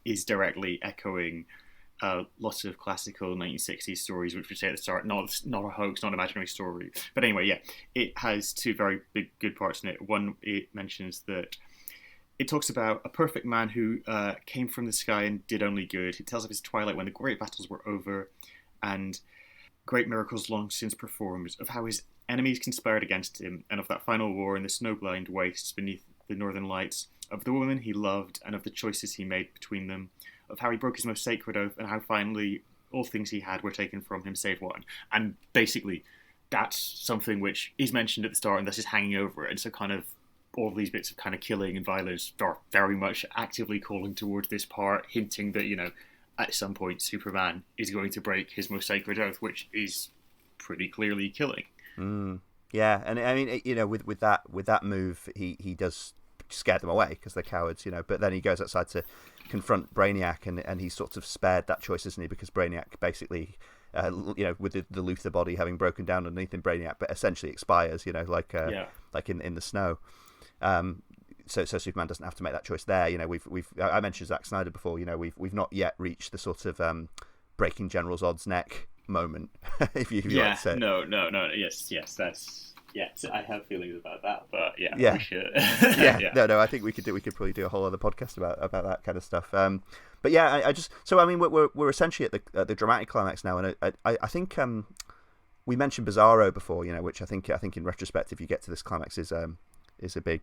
is directly echoing lots of classical 1960s stories, which would say at the start, not a hoax, not an imaginary story. But anyway, yeah, it has two very good parts in it. One, it mentions that it talks about a perfect man who came from the sky and did only good. It tells of his twilight when the great battles were over and great miracles long since performed, of how his enemies conspired against him, and of that final war in the snow-blind wastes beneath the northern lights, of the woman he loved and of the choices he made between them, of how he broke his most sacred oath and how finally all things he had were taken from him save one. And basically, that's something which is mentioned at the start and thus is hanging over it. And so kind of all of these bits of kind of killing and violence are very much actively calling towards this part, hinting that, at some point Superman is going to break his most sacred oath, which is pretty clearly killing.
Yeah, and I mean, with that move, he does scare them away because they're cowards, But then he goes outside to confront Brainiac, and he's sort of spared that choice, isn't he? Because Brainiac basically, with the Luthor body having broken down underneath him, Brainiac, but essentially expires, like in the snow. So Superman doesn't have to make that choice there. I mentioned Zack Snyder before. We've not yet reached the sort of breaking General Zod's neck moment. if you like to say it.
No. Yes, that's I have feelings about that, but
we
should.
No. I think we could probably do a whole other podcast about that kind of stuff. But yeah, I just we're essentially at the dramatic climax now, and I think we mentioned Bizarro before, which I think in retrospect, if you get to this climax, is a big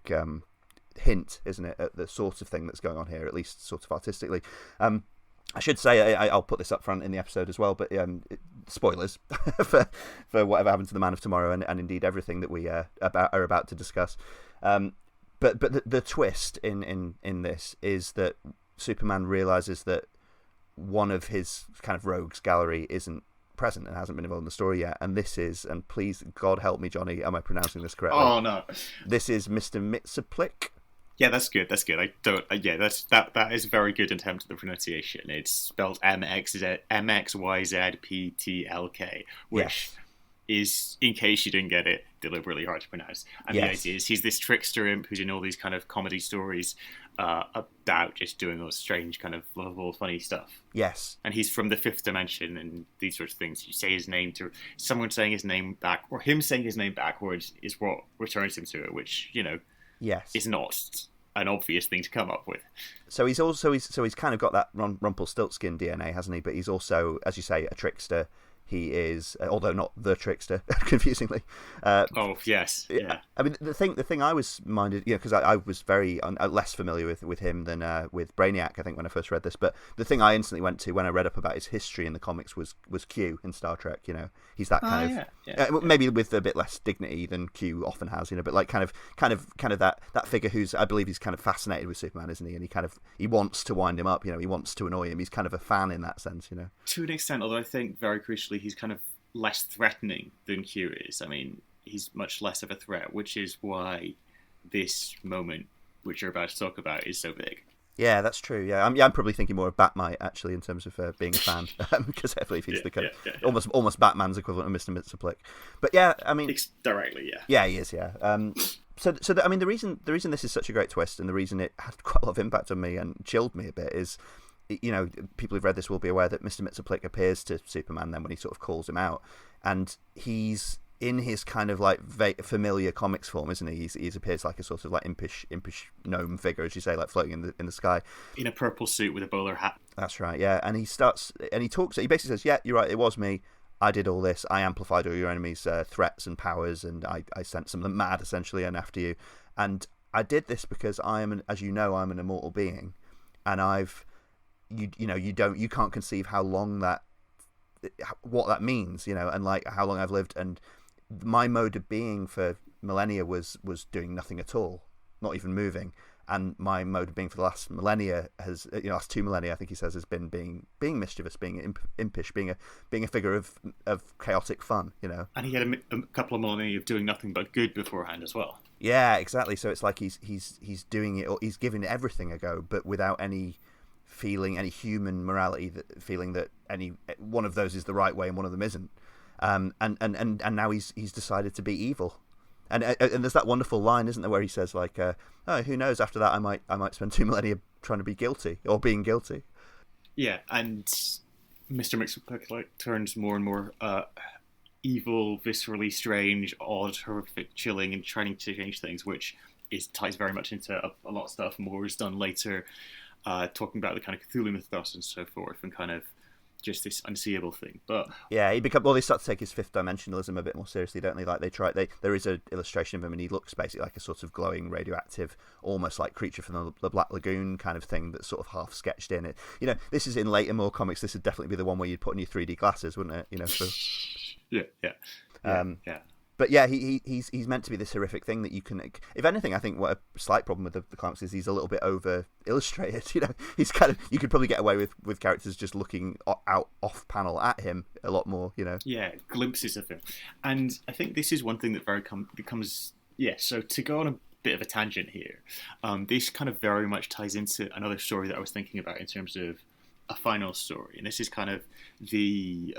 hint, isn't it, at the sort of thing that's going on here, at least sort of artistically. I should say, I'll put this up front in the episode as well, but spoilers for whatever happened to the Man of Tomorrow and indeed everything that we are about to discuss. But the twist in this is that Superman realizes that one of his kind of rogues gallery isn't present and hasn't been involved in the story yet, and this is, and please God help me, Johnny, am I pronouncing this correctly?
Oh no,
this is Mr. Mxyzptlk.
Yeah, that's good. I don't. That is very good in terms of the pronunciation. It's spelled Mxyzptlk, which is, in case you didn't get it, deliberately hard to pronounce. And the idea is he's this trickster imp who's in all these kind of comedy stories about just doing all strange kind of lovable, funny stuff.
Yes.
And he's from the fifth dimension and these sorts of things. You say his name to someone saying his name back, or him saying his name backwards is what returns him to it, which, is not an obvious thing to come up with.
So he's kind of got that Rumpelstiltskin DNA, hasn't he? But he's also, as you say, a trickster. He is, although not the trickster, confusingly.
Oh yes, yeah.
I mean, the thing I was minded, because I was very less familiar with him than with Brainiac, I think, when I first read this. But the thing I instantly went to when I read up about his history in the comics was Q in Star Trek. He's that kind of maybe with a bit less dignity than Q often has. But like kind of that figure who's, I believe, he's kind of fascinated with Superman, isn't he? And he wants to wind him up. He wants to annoy him. He's kind of a fan in that sense.
To an extent, although I think very crucially, he's kind of less threatening than Q is. I mean, he's much less of a threat, which is why this moment, which you're about to talk about, is so big.
Yeah, that's true. Yeah, I'm probably thinking more of Batmite, actually, in terms of being a fan, because I believe he's the kind of almost Batman's equivalent of Mr. Mxyzptlk. But yeah, I mean,
directly, yeah.
Yeah, he is. Yeah. I mean, the reason this is such a great twist, and the reason it had quite a lot of impact on me and chilled me a bit is, people who've read this will be aware that Mr. Mxyzptlk appears to Superman then when he sort of calls him out, and he's in his kind of like familiar comics form, isn't he? He appears like a sort of like impish gnome figure, as you say, like floating in the sky,
in a purple suit with a bowler hat.
That's right, yeah. And he starts and he talks. He basically says, "Yeah, you're right. It was me. I did all this. I amplified all your enemies' threats and powers, and I sent some of them mad, essentially, and after you. And I did this because as you know, I'm an immortal being, and you can't conceive how long what that means, and like how long I've lived, and my mode of being for millennia was doing nothing at all, not even moving, and my mode of being for the last millennia has, last 2 millennia, I think he says, has been being mischievous, being impish, being a figure of chaotic fun,
And he had a couple of millennia of doing nothing but good beforehand as well.
Yeah, exactly. So it's like he's doing it, or he's giving everything a go, but without any feeling, any human morality, feeling that any one of those is the right way and one of them isn't. And now he's decided to be evil. And there's that wonderful line, isn't there, where he says like, "Oh, who knows? After that, I might spend 2 millennia trying to be guilty or being guilty."
Yeah, and Mr. Mxyzptlk turns more and more evil, viscerally strange, odd, horrific, chilling, and trying to change things, which ties very much into a lot of stuff more is done later, talking about the kind of Cthulhu mythos and so forth, and kind of just this unseeable thing. But
yeah, they start to take his fifth dimensionalism a bit more seriously, don't they? Like there is an illustration of him, and he looks basically like a sort of glowing radioactive, almost like creature from the Black Lagoon kind of thing that's sort of half sketched in it. You know, this is in later more comics. This would definitely be the one where you'd put on your 3D glasses, wouldn't it? You know, for...
yeah.
But yeah, he's meant to be this horrific thing that you can. If anything, I think what a slight problem with the comics is he's a little bit over illustrated. You know, he's kind of, you could probably get away with characters just looking out off panel at him a lot more. You know,
yeah, glimpses of him, and I think this is one thing that becomes. Yeah, so to go on a bit of a tangent here, this kind of very much ties into another story that I was thinking about in terms of a final story, and this is kind of the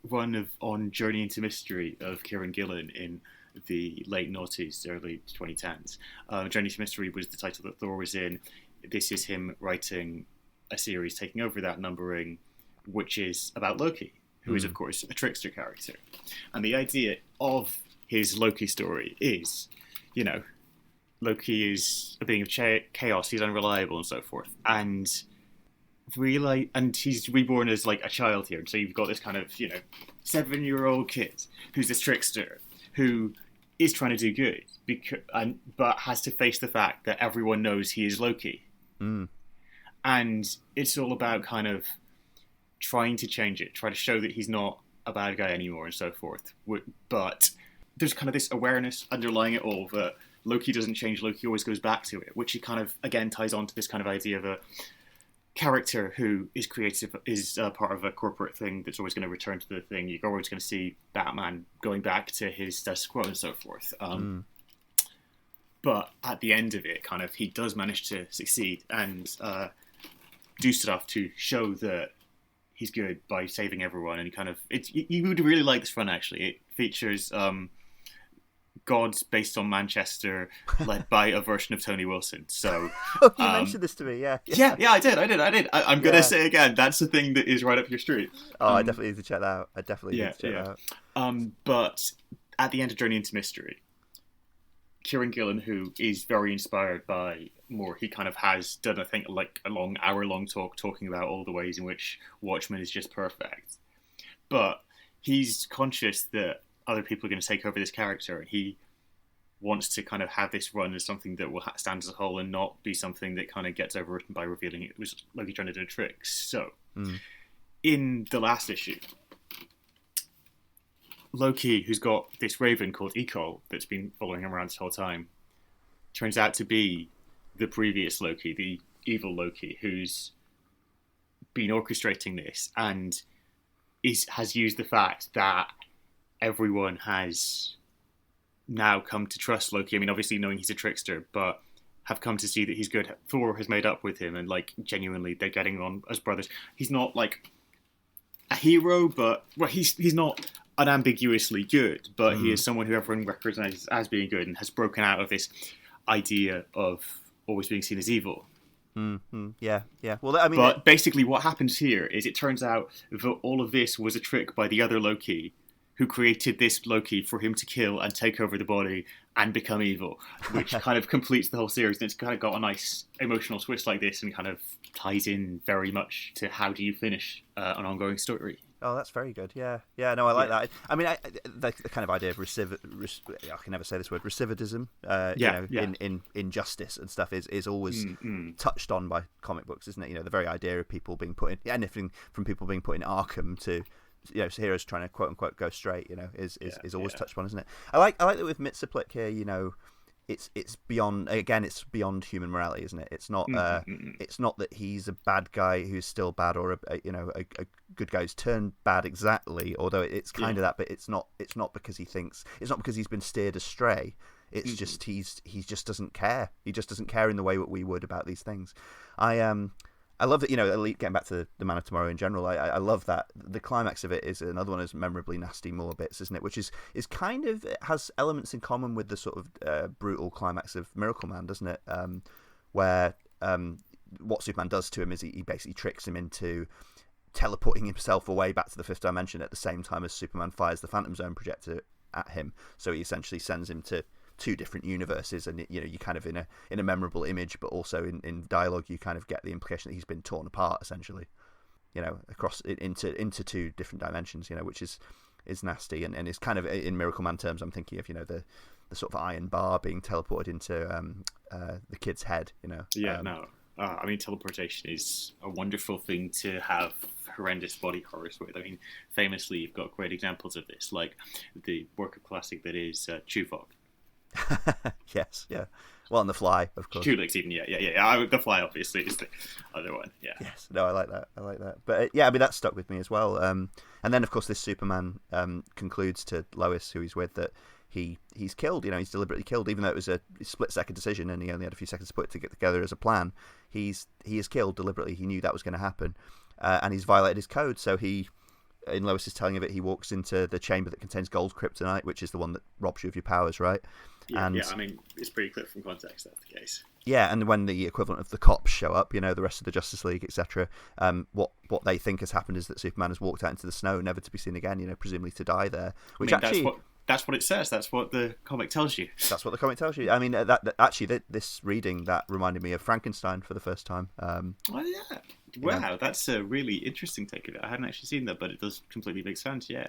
run on Journey into Mystery of Kieran Gillen in the late noughties, early 2010s. Journey into Mystery was the title that Thor was in. This is him writing a series taking over that numbering, which is about Loki, who is of course a trickster character. And the idea of his Loki story is, you know, Loki is a being of chaos, he's unreliable and so forth, and he's reborn as like a child here, and so you've got this kind of, you know, 7-year-old kid who's this trickster who is trying to do good but has to face the fact that everyone knows he is Loki. And it's all about kind of trying to change it, try to show that he's not a bad guy anymore and so forth, but there's kind of this awareness underlying it all that Loki doesn't change, Loki always goes back to it, which he kind of again ties on to this kind of idea of a character who is creative, is part of a corporate thing that's always going to return to the thing. You're always going to see Batman going back to his status quo and so forth. But at the end of it, kind of, he does manage to succeed and do stuff to show that he's good by saving everyone. And he kind of, you would really like this run, actually. It features gods based on Manchester, led by a version of Tony Wilson. So
you mentioned this to me, yeah,
I did. I'm gonna say again, that's the thing that is right up your street.
I definitely need to check that out. I definitely need to check that out.
But at the end of Journey into Mystery, Kieran Gillen, who is very inspired by Moore, he kind of has done, I think, like a long hour-long talk talking about all the ways in which Watchmen is just perfect. But he's conscious that other people are going to take over this character, and he wants to kind of have this run as something that will stand as a whole and not be something that kind of gets overwritten by revealing it was Loki trying to do tricks. So, in the last issue, Loki, who's got this raven called Ecol that's been following him around this whole time, turns out to be the previous Loki, the evil Loki, who's been orchestrating this and has used the fact that everyone has now come to trust Loki. I mean, obviously knowing he's a trickster, but have come to see that he's good. Thor has made up with him, and like genuinely they're getting on as brothers. He's not like a hero, but he's not unambiguously good, but he is someone who everyone recognizes as being good and has broken out of this idea of always being seen as evil.
Yeah. Well, I mean,
but basically what happens here is it turns out that all of this was a trick by the other Loki, who created this Loki for him to kill and take over the body and become evil, which kind of completes the whole series. And it's kind of got a nice emotional twist like this and kind of ties in very much to how do you finish an ongoing story.
Oh, that's very good. Yeah. No, I like that. I mean, the kind of idea of I can never say this word, recidivism, in justice and stuff is always touched on by comic books, isn't it? You know, the very idea of people being put in, anything from people being put in Arkham to, you know, heroes trying to quote unquote go straight, you know, is always touched upon, isn't it? I like that with Mitsaplik here, you know, it's beyond, again, it's beyond human morality, isn't it? It's not it's not that he's a bad guy who's still bad, or a good guy who's turned bad exactly, although it's kind of that, but it's not because he thinks, it's not because he's been steered astray. It's just he just doesn't care. He just doesn't care in the way that we would about these things. I love that, you know, Elite, getting back to the Man of Tomorrow in general, I love that the climax of it is another one of those memorably nasty Moore bits, isn't it? Which is kind of, it has elements in common with the sort of brutal climax of Miracle Man, doesn't it? Where what Superman does to him is he basically tricks him into teleporting himself away back to the fifth dimension at the same time as Superman fires the Phantom Zone projector at him. So he essentially sends him to two different universes, and you kind of in a memorable image, but also in dialogue you kind of get the implication that he's been torn apart essentially, across into two different dimensions, which is nasty, and is kind of, in Miracle Man terms, I'm thinking of the sort of iron bar being teleported into the kid's head.
I mean, teleportation is a wonderful thing to have horrendous body horrors with. I mean, famously, you've got great examples of this, like the work of classic that is Tuvok.
Yes, yeah. Well, and The Fly, of course.
Tulix, even, yeah. The Fly, obviously, is the other one, yeah.
Yes, no, I like that. But yeah, I mean, that stuck with me as well. And then, of course, this Superman concludes to Lois, who he's with, that he's killed. He's deliberately killed, even though it was a split-second decision, and he only had a few seconds to put it together as a plan. He is killed deliberately. He knew that was going to happen, and he's violated his code. So in Lois's telling of it, he walks into the chamber that contains gold kryptonite, which is the one that robs you of your powers, right?
Yeah, I mean, it's pretty clear from context that's the case.
Yeah, and when the equivalent of the cops show up, the rest of the Justice League, etc., what they think has happened is that Superman has walked out into the snow, never to be seen again, presumably to die there. Which
that's what it says. That's what the comic tells you.
That's what the comic tells you. I mean, this reading, that reminded me of Frankenstein for the first time.
Oh, yeah. Wow, that's a really interesting take of it. I hadn't actually seen that, but it does completely make sense. Yeah.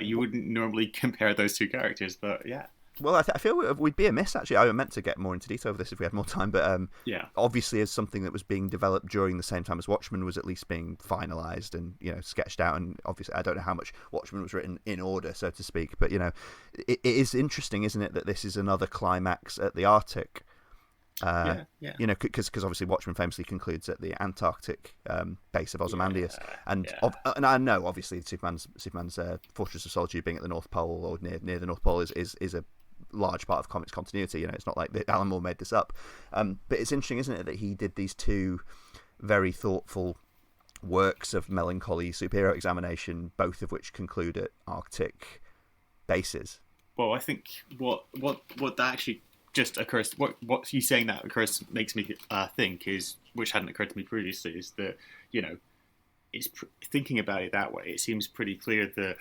You wouldn't normally compare those two characters, but yeah.
Well, I feel we'd be amiss, actually. I meant to get more into detail of this if we had more time, but obviously as something that was being developed during the same time as Watchmen was at least being finalised and, sketched out, and obviously I don't know how much Watchmen was written in order, so to speak, but, it is interesting, isn't it, that this is another climax at the Arctic. Because obviously Watchmen famously concludes at the Antarctic base of Ozymandias, and I know obviously Superman's Fortress of Solitude being at the North Pole or near the North Pole is a large part of comics continuity. It's not like Alan Moore made this up, but it's interesting, isn't it, that he did these two very thoughtful works of melancholy superhero examination, both of which conclude at Arctic bases.
Well, I think what that actually just occurs, what you saying that occurs makes me think is, which hadn't occurred to me previously, is that thinking about it that way, it seems pretty clear that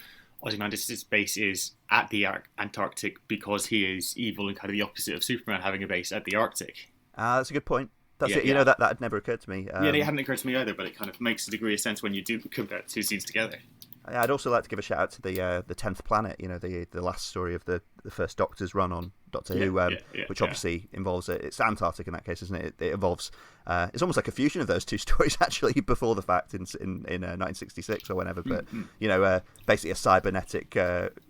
Ozymandias' base is at the Antarctic because he is evil and kind of the opposite of Superman having a base at the Arctic.
That's a good point. That's it. That had never occurred to me.
It hadn't occurred to me either, but it kind of makes a degree of sense when you do compare the two scenes together.
I'd also like to give a shout out to the 10th Planet, the last story of the first Doctor's run on Doctor Who, which obviously involves it's Antarctic in that case, isn't it? It involves it's almost like a fusion of those two stories actually before the fact in 1966 or whenever, but basically a cybernetic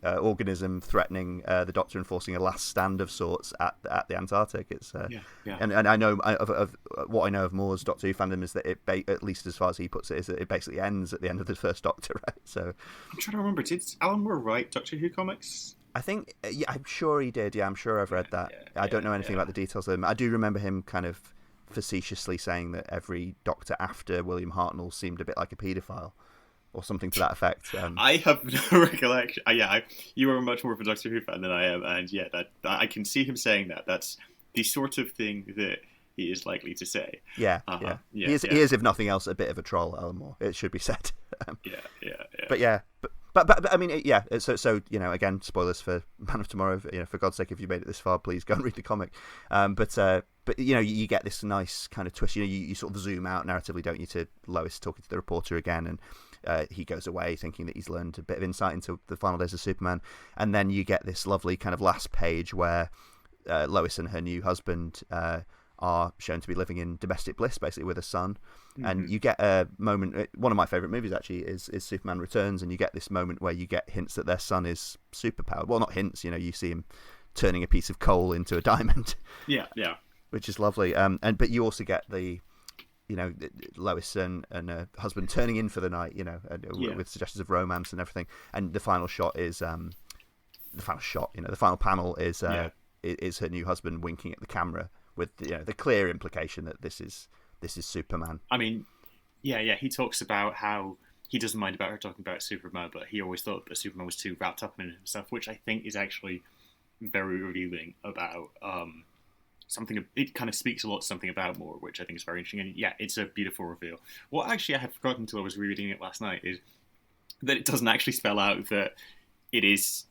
organism threatening the Doctor and forcing a last stand of sorts at the Antarctic. It's and I know of what I know of Moore's Doctor Who fandom is that it at least as far as he puts it, is that it basically ends at the end of the first Doctor, right? So
I'm trying to remember, did Alan Moore write Doctor Who comics?
I think, I'm sure he did. Yeah, I'm sure I've read that. I don't know anything about the details of him. I do remember him kind of facetiously saying that every Doctor after William Hartnell seemed a bit like a paedophile, or something to that effect.
I have no recollection. You are much more of a Doctor Who fan than I am, and that I can see him saying that. That's the sort of thing that he is likely to say. He is,
if nothing else, a bit of a troll, Alan Moore. It should be said. But I mean, So again, spoilers for Man of Tomorrow. For God's sake, if you made it this far, please go and read the comic. But you get this nice kind of twist. You sort of zoom out narratively, don't you, to Lois talking to the reporter again, and he goes away thinking that he's learned a bit of insight into the final days of Superman, and then you get this lovely kind of last page where Lois and her new husband are shown to be living in domestic bliss, basically, with a son. Mm-hmm. And you get a moment, one of my favourite movies actually is Superman Returns, and you get this moment where you get hints that their son is superpowered. Well, not hints, you see him turning a piece of coal into a diamond.
Yeah.
Which is lovely. But you also get the, Lois and her husband turning in for the night, with suggestions of romance and everything. And the final shot is, the final panel is her new husband winking at the camera, with the clear implication that this is Superman.
I mean, he talks about how he doesn't mind about her talking about Superman, but he always thought that Superman was too wrapped up in himself, which I think is actually very revealing about something. It kind of speaks a lot to something about Moore, which I think is very interesting. And it's a beautiful reveal. What actually I had forgotten until I was rereading it last night is that it doesn't actually spell out that he is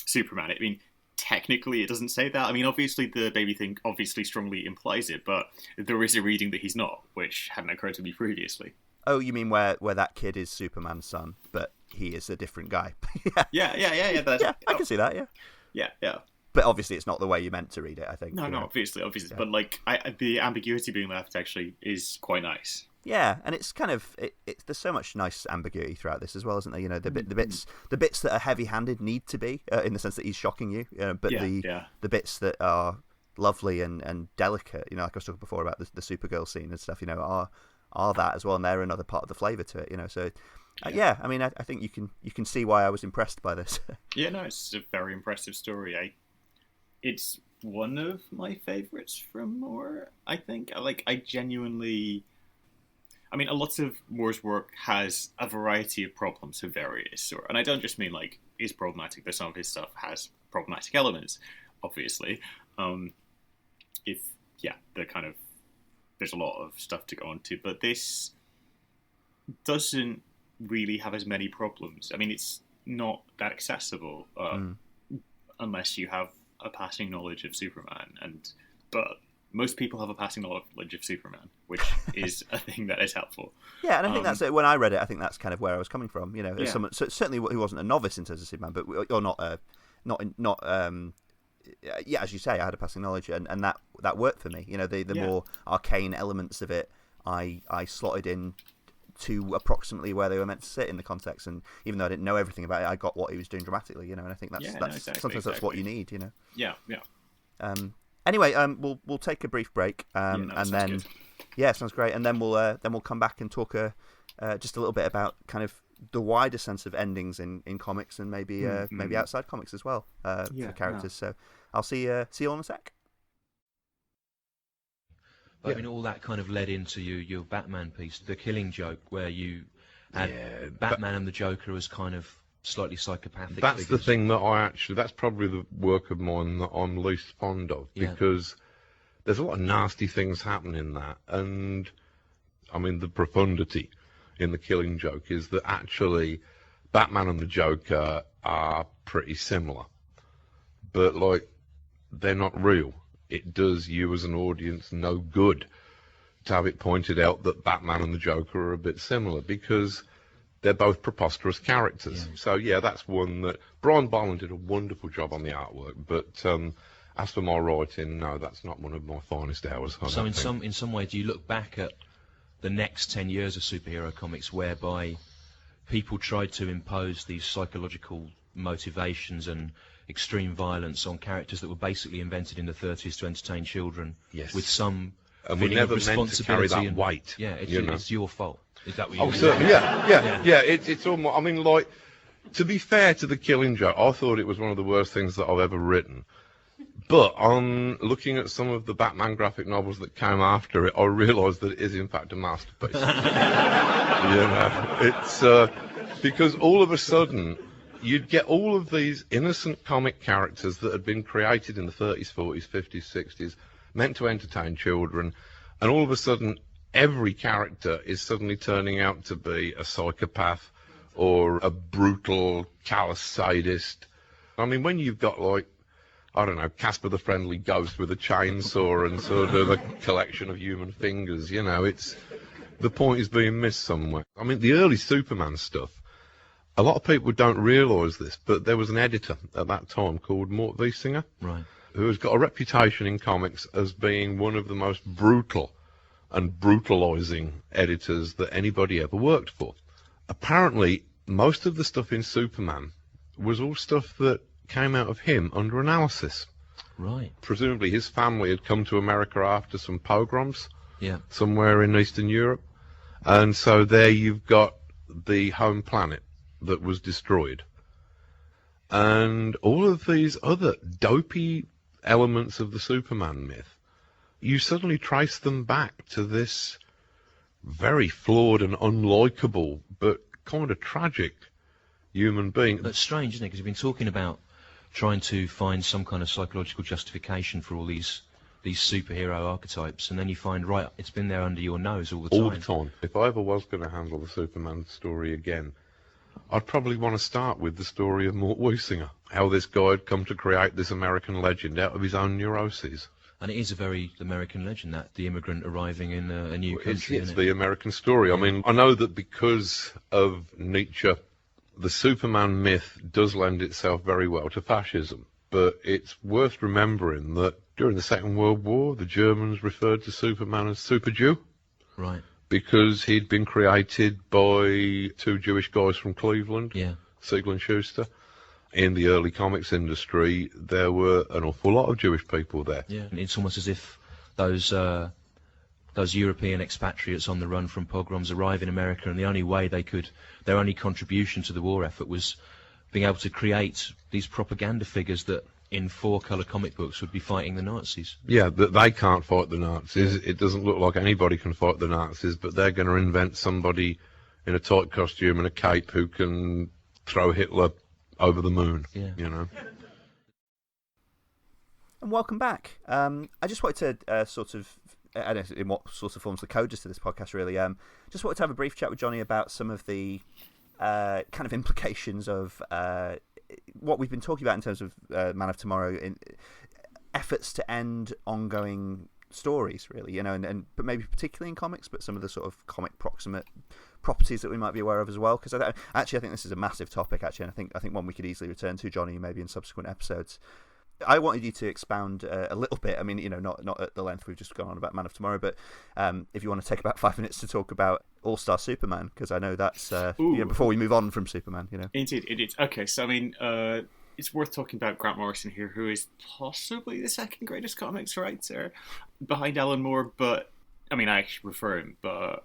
Superman. I mean, technically it doesn't say that. I mean, obviously the baby thing obviously strongly implies it, but there is a reading that he's not, which hadn't occurred to me previously.
Oh, you mean where that kid is Superman's son, but he is a different guy?
Yeah.
Yeah, I can see that.
Yeah.
But obviously, it's not the way you meant to read it. I think.
No, obviously. Yeah. But like, the ambiguity being left actually is quite nice.
Yeah, and it's kind of there's so much nice ambiguity throughout this as well, isn't there? You know, the bits that are heavy-handed need to be in the sense that he's shocking you, but the bits that are lovely and delicate, you know, like I was talking before about the Supergirl scene and stuff, you know, are that as well, and they're another part of the flavour to it, you know. So I mean, I think you can see why I was impressed by this.
Yeah, no, it's a very impressive story. It's one of my favourites from Moore, I think. I genuinely... I mean, a lot of Moore's work has a variety of problems of various sort. And I don't just mean, like, is problematic, but some of his stuff has problematic elements, obviously. There's a lot of stuff to go on to. But this doesn't really have as many problems. I mean, it's not that accessible unless you have a passing knowledge of Superman. But most people have a passing knowledge of Superman, which is a thing that is helpful.
Yeah, and I think that's it. When I read it, I think that's kind of where I was coming from. You know, as someone, so certainly who wasn't a novice in terms of Superman, but or not as you say, I had a passing knowledge, and that worked for me. You know, the more arcane elements of it, I slotted in to approximately where they were meant to sit in the context, and even though I didn't know everything about it, I got what he was doing dramatically. You know, and I think sometimes that's what you need. You know.
Yeah.
Anyway, we'll take a brief break, and then good. Sounds great. And then we'll come back and talk just a little bit about kind of the wider sense of endings in comics and maybe outside comics as well for characters. So I'll see you all in a sec.
I mean, all that kind of led into your Batman piece, The Killing Joke, where you had Batman and the Joker as kind of slightly psychopathic.
That's the thing that that's probably the work of mine that I'm least fond of, because there's a lot of nasty things happening in that, and I mean the profundity in The Killing Joke is that actually Batman and the Joker are pretty similar, but like they're not real. It does you as an audience no good to have it pointed out that Batman and the Joker are a bit similar, because they're both preposterous characters. Yeah. So that's one that Brian Boland did a wonderful job on the artwork. But as for my writing, no, that's not one of my finest hours.
So in some way, do you look back at the next 10 years of superhero comics, whereby people tried to impose these psychological motivations and extreme violence on characters that were basically invented in the 30s to entertain children, with some
and we never meant to carry that weight.
Yeah, it's your fault. Is that what you
mean? Certainly, yeah. It's almost. I mean, like, to be fair to The Killing Joke, I thought it was one of the worst things that I've ever written. But on looking at some of the Batman graphic novels that came after it, I realised that it is in fact a masterpiece. It's because all of a sudden you'd get all of these innocent comic characters that had been created in the 30s, 40s, 50s, 60s, meant to entertain children, and all of a sudden every character is suddenly turning out to be a psychopath or a brutal, callous sadist. I mean, when you've got, like, I don't know, Casper the Friendly Ghost with a chainsaw and sort of a collection of human fingers, the point is being missed somewhere. I mean, the early Superman stuff, a lot of people don't realise this, but there was an editor at that time called Mort Wiesinger,
right,
who has got a reputation in comics as being one of the most brutal and brutalising editors that anybody ever worked for. Apparently, most of the stuff in Superman was all stuff that came out of him under analysis.
Right.
Presumably his family had come to America after some pogroms somewhere in Eastern Europe. And so there you've got the home planet that was destroyed. And all of these other dopey elements of the Superman myth, you suddenly trace them back to this very flawed and unlikable but kind of tragic human being.
That's strange, isn't it? Because you've been talking about trying to find some kind of psychological justification for all these superhero archetypes, and then you find, right, it's been there under your nose all the time.
All the time. If I ever was going to handle the Superman story again, I'd probably want to start with the story of Mort Wiesinger, how this guy had come to create this American legend out of his own neuroses.
And it is a very American legend, that the immigrant arriving in a new country.
It's the American story. Yeah. I mean, I know that because of Nietzsche, the Superman myth does lend itself very well to fascism. But it's worth remembering that during the Second World War, the Germans referred to Superman as Super Jew.
Right.
Because he'd been created by two Jewish guys from Cleveland, Siegel and Schuster. In the early comics industry, there were an awful lot of Jewish people there.
Yeah, it's almost as if those European expatriates on the run from pogroms arrive in America, and the only way their only contribution to the war effort was being able to create these propaganda figures that in four-colour comic books would be fighting the Nazis.
Yeah, but they can't fight the Nazis. It doesn't look like anybody can fight the Nazis, but they're going to invent somebody in a tight costume and a cape who can throw Hitler over the moon, you know.
And welcome back. I just wanted to sort of, I don't know in what sort of forms the coders to this podcast, really. Just wanted to have a brief chat with Jonny about some of the kind of implications of what we've been talking about in terms of Man of Tomorrow, in efforts to end ongoing stories, really, you know, but maybe particularly in comics, but some of the sort of comic proximate properties that we might be aware of as well. Because I think this is a massive topic, actually, and I think one we could easily return to, Jonny, maybe in subsequent episodes. I wanted you to expound a little bit. I mean, you know, not at the length we've just gone on about Man of Tomorrow, but if you want to take about 5 minutes to talk about All-Star Superman, because I know that's you know, before we move on from Superman, you know.
Indeed. Okay, so I mean, it's worth talking about Grant Morrison here, who is possibly the second greatest comics writer behind Alan Moore, but I mean, I actually prefer him, but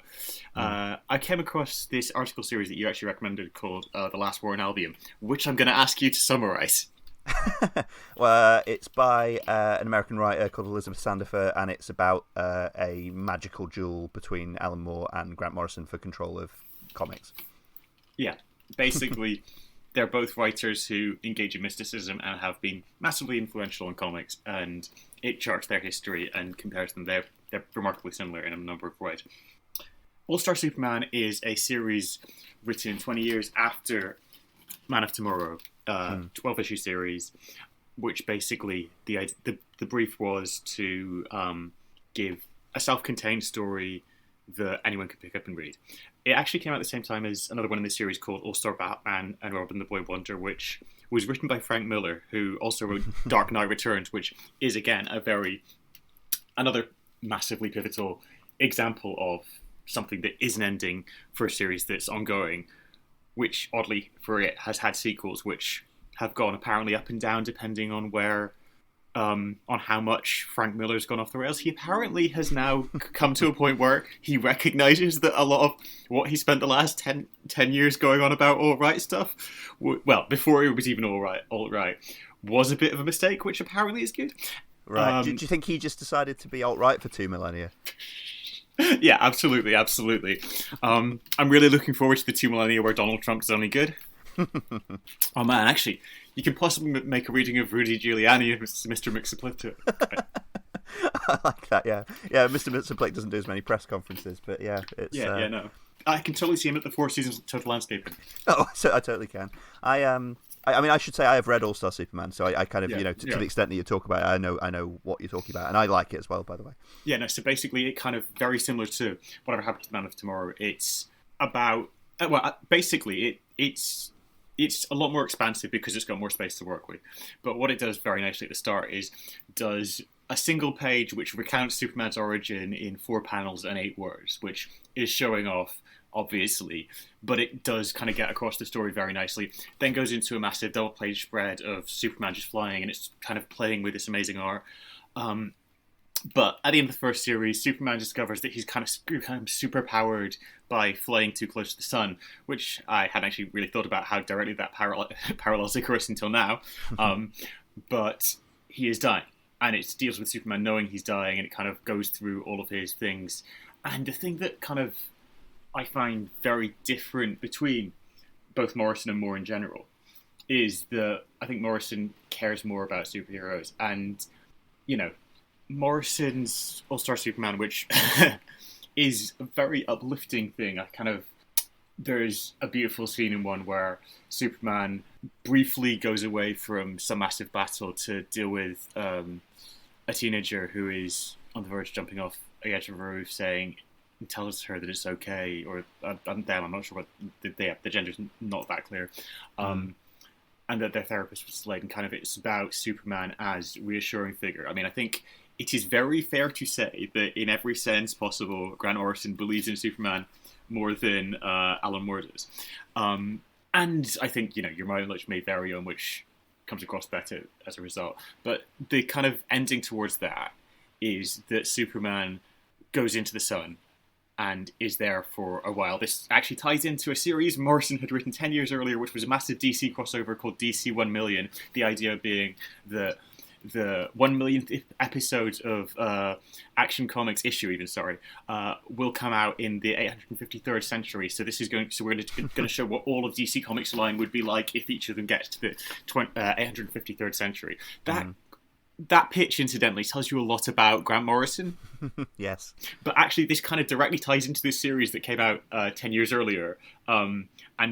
I came across this article series that you actually recommended called The Last War in Albion, which I'm going to ask you to summarize.
Well, it's by an American writer called Elizabeth Sandifer, and it's about a magical duel between Alan Moore and Grant Morrison for control of comics. Yeah,
basically, they're both writers who engage in mysticism and have been massively influential in comics, and it charts their history and compares them. They're remarkably similar in a number of ways. All-Star Superman is a series written 20 years after Man of Tomorrow, 12-issue series, which basically the brief was to give a self-contained story that anyone could pick up and read. It actually came out at the same time as another one in this series called All-Star Batman and Robin the Boy Wonder, which was written by Frank Miller, who also wrote Dark Knight Returns, which is, again, another massively pivotal example of something that is an ending for a series that's ongoing, which, oddly for it, has had sequels which have gone apparently up and down depending on where, on how much Frank Miller's gone off the rails. He apparently has now come to a point where he recognises that a lot of what he spent the last 10 years going on about alt-right stuff, well, before it was even alt-right, was a bit of a mistake, which apparently is good.
Right. Do you think he just decided to be alt-right for 2 millennia?
Yeah, absolutely. I'm really looking forward to the 2 millennia where Donald Trump's only good. Oh man, actually, you can possibly make a reading of Rudy Giuliani and Mr. Mxyzptlk.
I like that. Yeah. Mr. Mxyzptlk doesn't do as many press conferences, but yeah, it's
no. I can totally see him at the Four Seasons Total Landscaping.
Oh, so I totally can. I mean, I should say I have read All-Star Superman, so I kind of, you know, to the extent that you talk about it, I know what you're talking about, and I like it as well, by the way.
Yeah, no, so basically it kind of very similar to Whatever Happened to Man of Tomorrow. It's about, basically it's a lot more expansive because it's got more space to work with. But what it does very nicely at the start is does a single page which recounts Superman's origin in 4 panels and 8 words, which is showing off, obviously, but it does kind of get across the story very nicely. Then goes into a massive double-page spread of Superman just flying, and it's kind of playing with this amazing art. But at the end of the first series, Superman discovers that he's kind of super powered by flying too close to the sun, which I hadn't actually really thought about how directly that parallels Icarus until now. But he is dying, and it deals with Superman knowing he's dying, and it kind of goes through all of his things. And the thing that kind of I find very different between both Morrison and Moore in general is that I think Morrison cares more about superheroes, and, you know, Morrison's All-Star Superman, which is a very uplifting thing. I kind of there's a beautiful scene in one where Superman briefly goes away from some massive battle to deal with a teenager who is on the verge of jumping off the edge of a roof, saying, tells her that it's okay, or I'm not sure what the gender's not that clear, and that their therapist was late, and kind of it's about Superman as reassuring figure. I mean, I think it is very fair to say that in every sense possible, Grant Morrison believes in Superman more than Alan Moore does. And I think, your mileage may vary on which comes across better as a result. But the kind of ending towards that is that Superman goes into the sun and is there for a while. This actually ties into a series Morrison had written 10 years earlier, which was a massive DC crossover called DC 1 Million. The idea being that the 1 millionth episode of Action Comics issue, will come out in the 853rd century. So this is we're going to show what all of DC Comics line would be like if each of them gets to the 853rd century. That pitch, incidentally, tells you a lot about Grant Morrison.
Yes.
But actually, this kind of directly ties into this series that came out 10 years earlier, and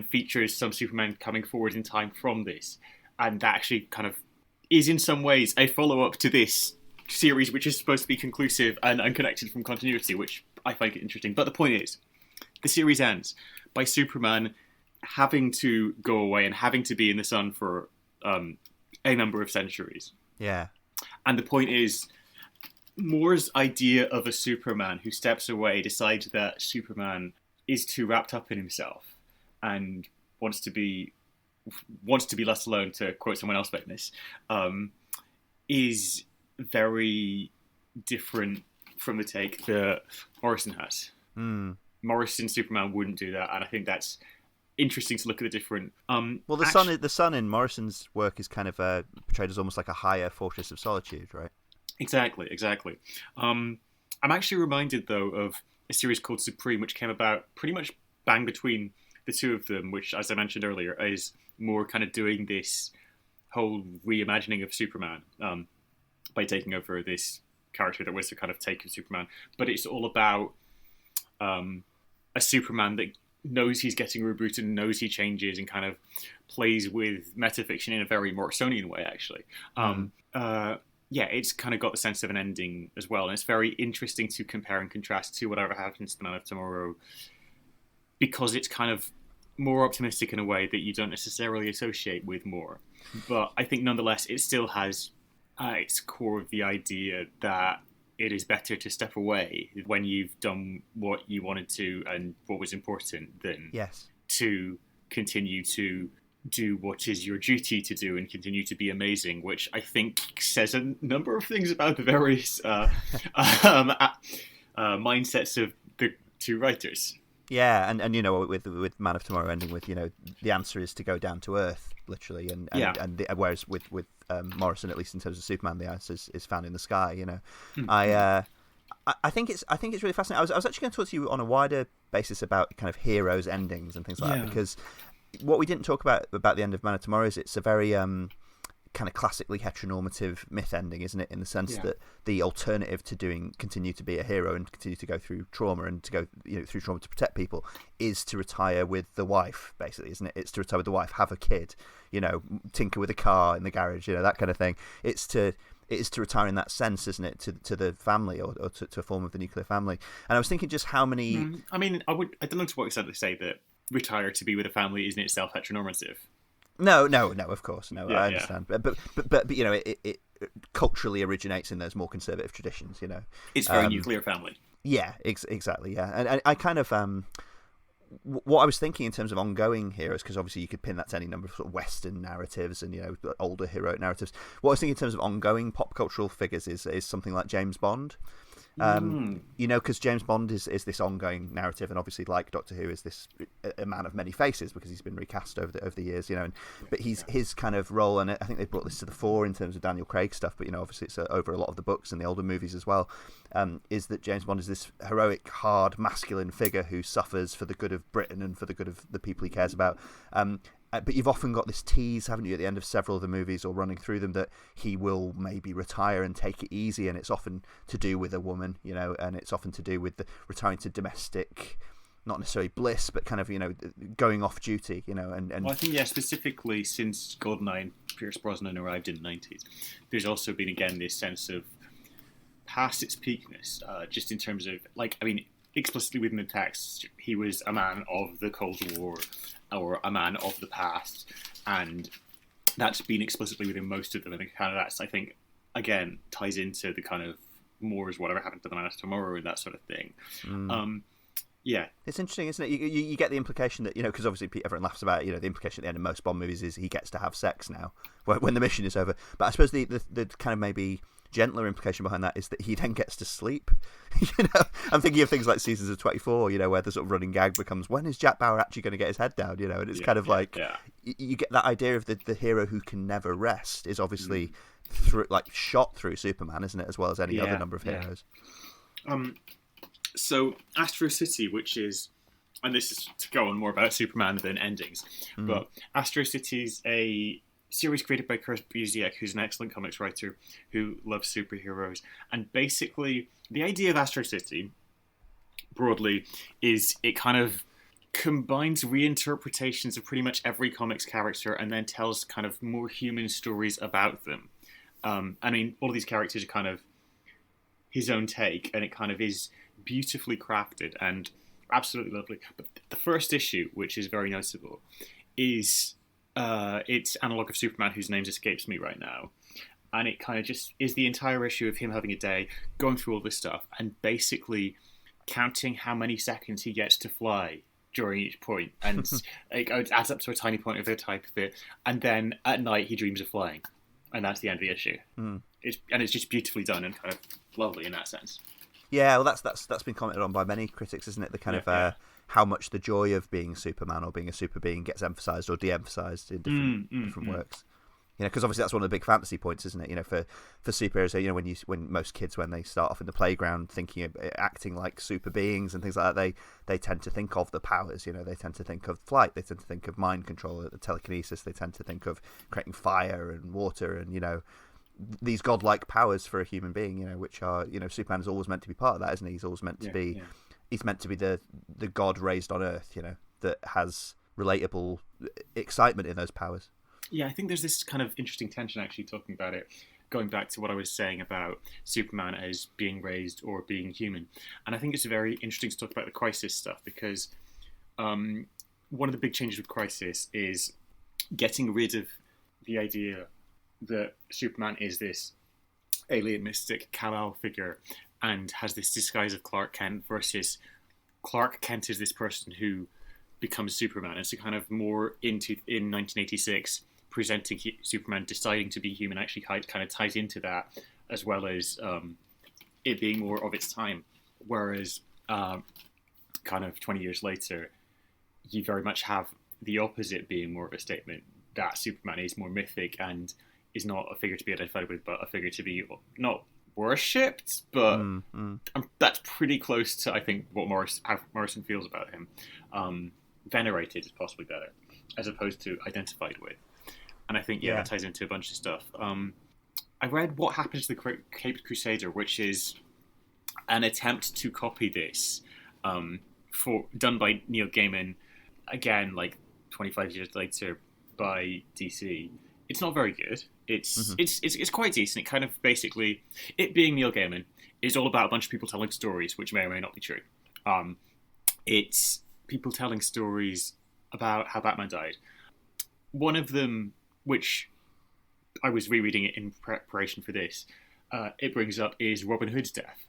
features some Superman coming forward in time from this. And that actually kind of is in some ways a follow-up to this series, which is supposed to be conclusive and unconnected from continuity, which I find interesting. But the point is, the series ends by Superman having to go away and having to be in the sun for a number of centuries.
Yeah.
And the point is, Moore's idea of a Superman who steps away decides that Superman is too wrapped up in himself and wants to be left alone, to quote someone else about this, is very different from the take that Morrison has. Morrison Superman wouldn't do that, and I think that's interesting to look at the different.
Well, the sun in Morrison's work is kind of portrayed as almost like a higher fortress of solitude, right?
Exactly. I'm actually reminded though of a series called Supreme, which came about pretty much bang between the two of them, which, as I mentioned earlier, is more kind of doing this whole reimagining of Superman by taking over this character that was the kind of take of Superman. But it's all about a Superman that knows he's getting rebooted and knows he changes and kind of plays with metafiction in a very Morrisonian way, actually. It's kind of got the sense of an ending as well. And it's very interesting to compare and contrast to whatever happens to Man of Tomorrow, because it's kind of more optimistic in a way that you don't necessarily associate with Moore. But I think nonetheless, it still has at its core the idea that it is better to step away when you've done what you wanted to and what was important than to continue to do what is your duty to do and continue to be amazing, which I think says a number of things about the various mindsets of the two writers.
Yeah, and with Man of Tomorrow ending with the answer is to go down to earth, literally, and whereas with Morrison, at least in terms of Superman, the answer is found in the sky. I think it's really fascinating. I was actually going to talk to you on a wider basis about kind of heroes' endings and things like that, because what we didn't talk about the end of Man of Tomorrow is it's a very kind of classically heteronormative myth ending, isn't it? In the sense that the alternative to continue to be a hero and continue to go through trauma and to go through trauma to protect people is to retire with the wife, basically, isn't it? It's to retire with the wife, have a kid, tinker with a car in the garage, that kind of thing. It is to retire in that sense, isn't it? To the family or to a form of the nuclear family. And I was thinking just how many.
I don't know to what extent they say that retire to be with a family isn't itself heteronormative.
No, of course, no. I understand, but it culturally originates in those more conservative traditions.
It's very nuclear family.
Yeah, exactly. Yeah, and I kind of what I was thinking in terms of ongoing heroes, because obviously you could pin that to any number of sort of Western narratives and older heroic narratives. What I was thinking in terms of ongoing pop cultural figures is something like James Bond. Because James Bond is this ongoing narrative, and obviously, like Doctor Who, is this a man of many faces because he's been recast over the years, but his kind of role, and I think they brought this to the fore in terms of Daniel Craig stuff, but obviously it's over a lot of the books and the older movies as well, is that James Bond is this heroic, hard, masculine figure who suffers for the good of Britain and for the good of the people he cares about. But you've often got this tease, haven't you, at the end of several of the movies or running through them, that he will maybe retire and take it easy, and it's often to do with a woman, and it's often to do with the retiring to domestic not necessarily bliss, but kind of, going off duty, and
well, I think, yeah, specifically since GoldenEye and Pierce Brosnan arrived in the 90s, there's also been, again, this sense of past its peakness, just in terms of, explicitly within the text, he was a man of the Cold War, or a man of the past, and that's been explicitly within most of them, and kind of that's, I think, again, ties into the kind of more is whatever happened to the man of tomorrow and that sort of thing. Yeah,
it's interesting, isn't it? You get the implication that, because obviously everyone laughs about it, the implication at the end of most Bond movies is he gets to have sex now when the mission is over. But I suppose the kind of maybe gentler implication behind that is that he then gets to sleep. I'm thinking of things like Seasons of 24, where the sort of running gag becomes, when is Jack Bauer actually going to get his head down? And it's kind of you get that idea of the hero who can never rest is obviously shot through Superman, isn't it, as well as any other number of heroes.
So Astro City, which is, and this is to go on more about Superman than endings, but Astro City is a series created by Kurt Busiek, who's an excellent comics writer who loves superheroes. And basically, the idea of Astro City, broadly, is it kind of combines reinterpretations of pretty much every comics character and then tells kind of more human stories about them. All of these characters are kind of his own take, and it kind of is beautifully crafted and absolutely lovely. But the first issue, which is very noticeable, is its analogue of Superman, whose name escapes me right now. And it kind of just is the entire issue of him having a day, going through all this stuff, and basically counting how many seconds he gets to fly during each point. And it adds up to a tiny point of the type of it. And then at night he dreams of flying. And that's the end of the issue. It's just beautifully done and kind of lovely in that sense.
Yeah, well, that's been commented on by many critics, isn't it? The kind of how much the joy of being Superman or being a super being gets emphasised or de-emphasised in different works. Because obviously that's one of the big fantasy points, isn't it? For superheroes, when most kids, when they start off in the playground thinking of acting like super beings and things like that, they tend to think of the powers. They tend to think of flight, they tend to think of mind control, the telekinesis, they tend to think of creating fire and water and these godlike powers for a human being, which are, Superman is always meant to be part of that, isn't he? He's always meant to be, he's meant to be the god raised on Earth, that has relatable excitement in those powers.
Yeah, I think there's this kind of interesting tension actually talking about it, going back to what I was saying about Superman as being raised or being human. And I think it's very interesting to talk about the Crisis stuff because one of the big changes with Crisis is getting rid of the idea that Superman is this alien mystic Kal-El figure and has this disguise of Clark Kent versus Clark Kent is this person who becomes Superman. And so kind of more in 1986, presenting Superman deciding to be human actually kind of ties into that, as well as it being more of its time. Whereas kind of 20 years later, you very much have the opposite being more of a statement that Superman is more mythic and is not a figure to be identified with, but a figure to be not worshipped, but that's pretty close to, I think, what how Morrison feels about him. Venerated is possibly better, as opposed to identified with. And I think, that ties into a bunch of stuff. I read What Happens to the Caped Crusader, which is an attempt to copy this, done by Neil Gaiman, again, 25 years later by DC. It's not very good. It's quite decent. It kind of basically, it being Neil Gaiman, is all about a bunch of people telling stories, which may or may not be true. It's people telling stories about how Batman died. One of them, which I was rereading it in preparation for this, it brings up is Robin Hood's death.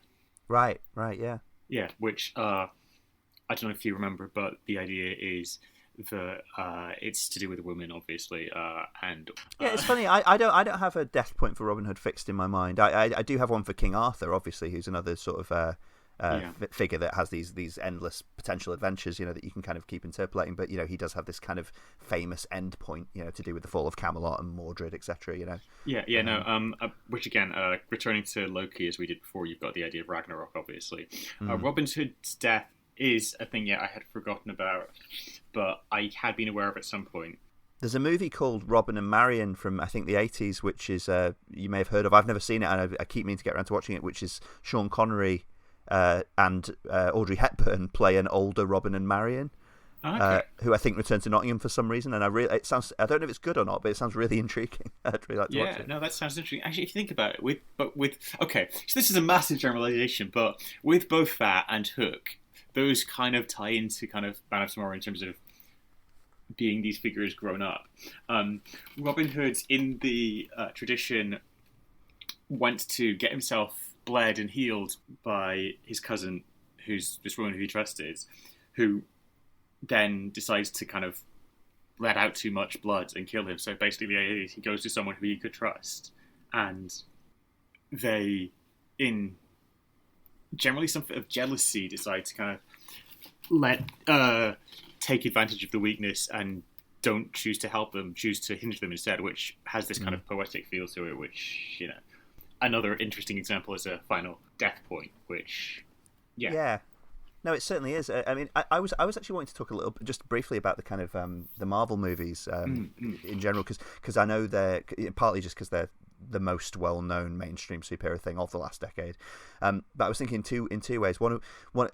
Right, yeah.
Yeah, which I don't know if you remember, but the idea is that it's to do with a woman, obviously, and
it's funny. I don't have a death point for Robin Hood fixed in my mind. I do have one for King Arthur, obviously, who's another sort of figure that has these endless potential adventures, that you can kind of keep interpolating. But he does have this kind of famous end point, to do with the fall of Camelot and Mordred, etc. Which again, returning to Loki as we did before, you've got the idea of Ragnarok, obviously. Robin Hood's death is a thing I had forgotten about, but I had been aware of at some point. There's a movie called Robin and Marion from, I think, the 80s, which is, you may have heard of. I've never seen it, and I keep meaning to get around to watching it, which is Sean Connery and Audrey Hepburn play an older Robin and Marion.
Okay.
Who I think returned to Nottingham for some reason, and I don't know if it's good or not, but it sounds really intriguing. I'd really like to watch it.
No, that sounds interesting. Actually, if you think about it, okay, so this is a massive generalization, but with both that and Hook, those kind of tie into kind of Man of Tomorrow in terms of being these figures grown up. Robin Hood, in the tradition, went to get himself bled and healed by his cousin, who's this woman who he trusted, who then decides to kind of let out too much blood and kill him. So basically the idea is he goes to someone who he could trust, and they, in generally some sort of jealousy, decide to kind of take advantage of the weakness and don't choose to help them, choose to hinder them instead, which has this kind of poetic feel to it, which, you know, another interesting example is a final death point, which, yeah.
No, it certainly is. I mean, I was actually wanting to talk a little, just briefly, about the kind of the Marvel movies in general, because I know they're partly just because they're the most well-known mainstream superhero thing of the last decade. But I was thinking in two ways. One,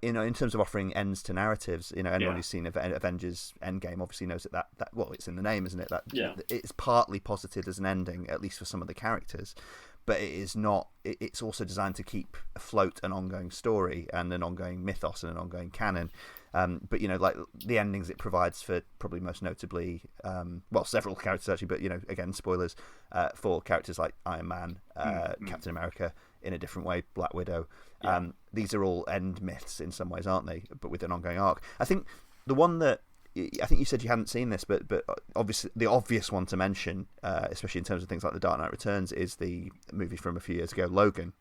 you know, in terms of offering ends to narratives. You know, anyone who's seen Avengers Endgame obviously knows that well, it's in the name, isn't it? That it's partly posited as an ending, at least for some of the characters. But it is not. It's also designed to keep afloat an ongoing story and an ongoing mythos and an ongoing canon. But you know, like the endings it provides for probably most notably, several characters actually. But you know, again, spoilers for characters like Iron Man, Captain America in a different way, Black Widow. These are all end myths in some ways, aren't they? But with an ongoing arc. I think the one that I think you said you hadn't seen this, but obviously the obvious one to mention, especially in terms of things like The Dark Knight Returns, is the movie from a few years ago, Logan.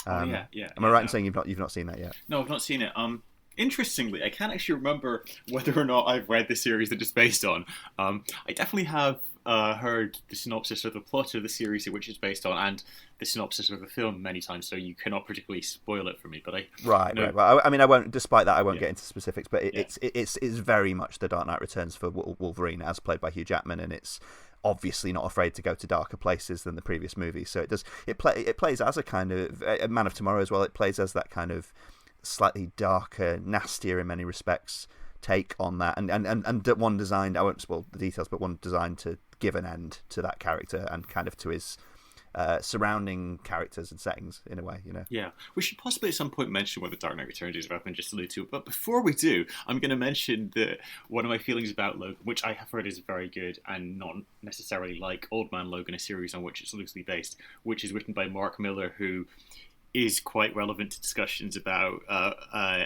Am I right in saying you've not seen that yet?
No, I've not seen it. Interestingly, I can't actually remember whether or not I've read the series that it's based on. I definitely have heard the synopsis of the plot of the series which it's based on, and the synopsis of the film many times, so you cannot particularly spoil it for me. But
right. Well, I mean, I won't. Despite that, I won't get into specifics. But it's very much The Dark Knight Returns for Wolverine, as played by Hugh Jackman, and it's obviously not afraid to go to darker places than the previous movie. So it plays as a kind of Man of Tomorrow as well. It plays as that kind of slightly darker, nastier in many respects take on that, and one designed, I won't spoil the details, but one designed to give an end to that character and kind of to his surrounding characters and settings in a way, you know.
Yeah, we should possibly at some point mention what The Dark Knight Returns is, rather than just allude to it. But before we do, I'm going to mention that one of my feelings about Logan, which I have heard is very good and not necessarily like Old Man Logan, a series on which it's loosely based, which is written by Mark Miller, who is quite relevant to discussions about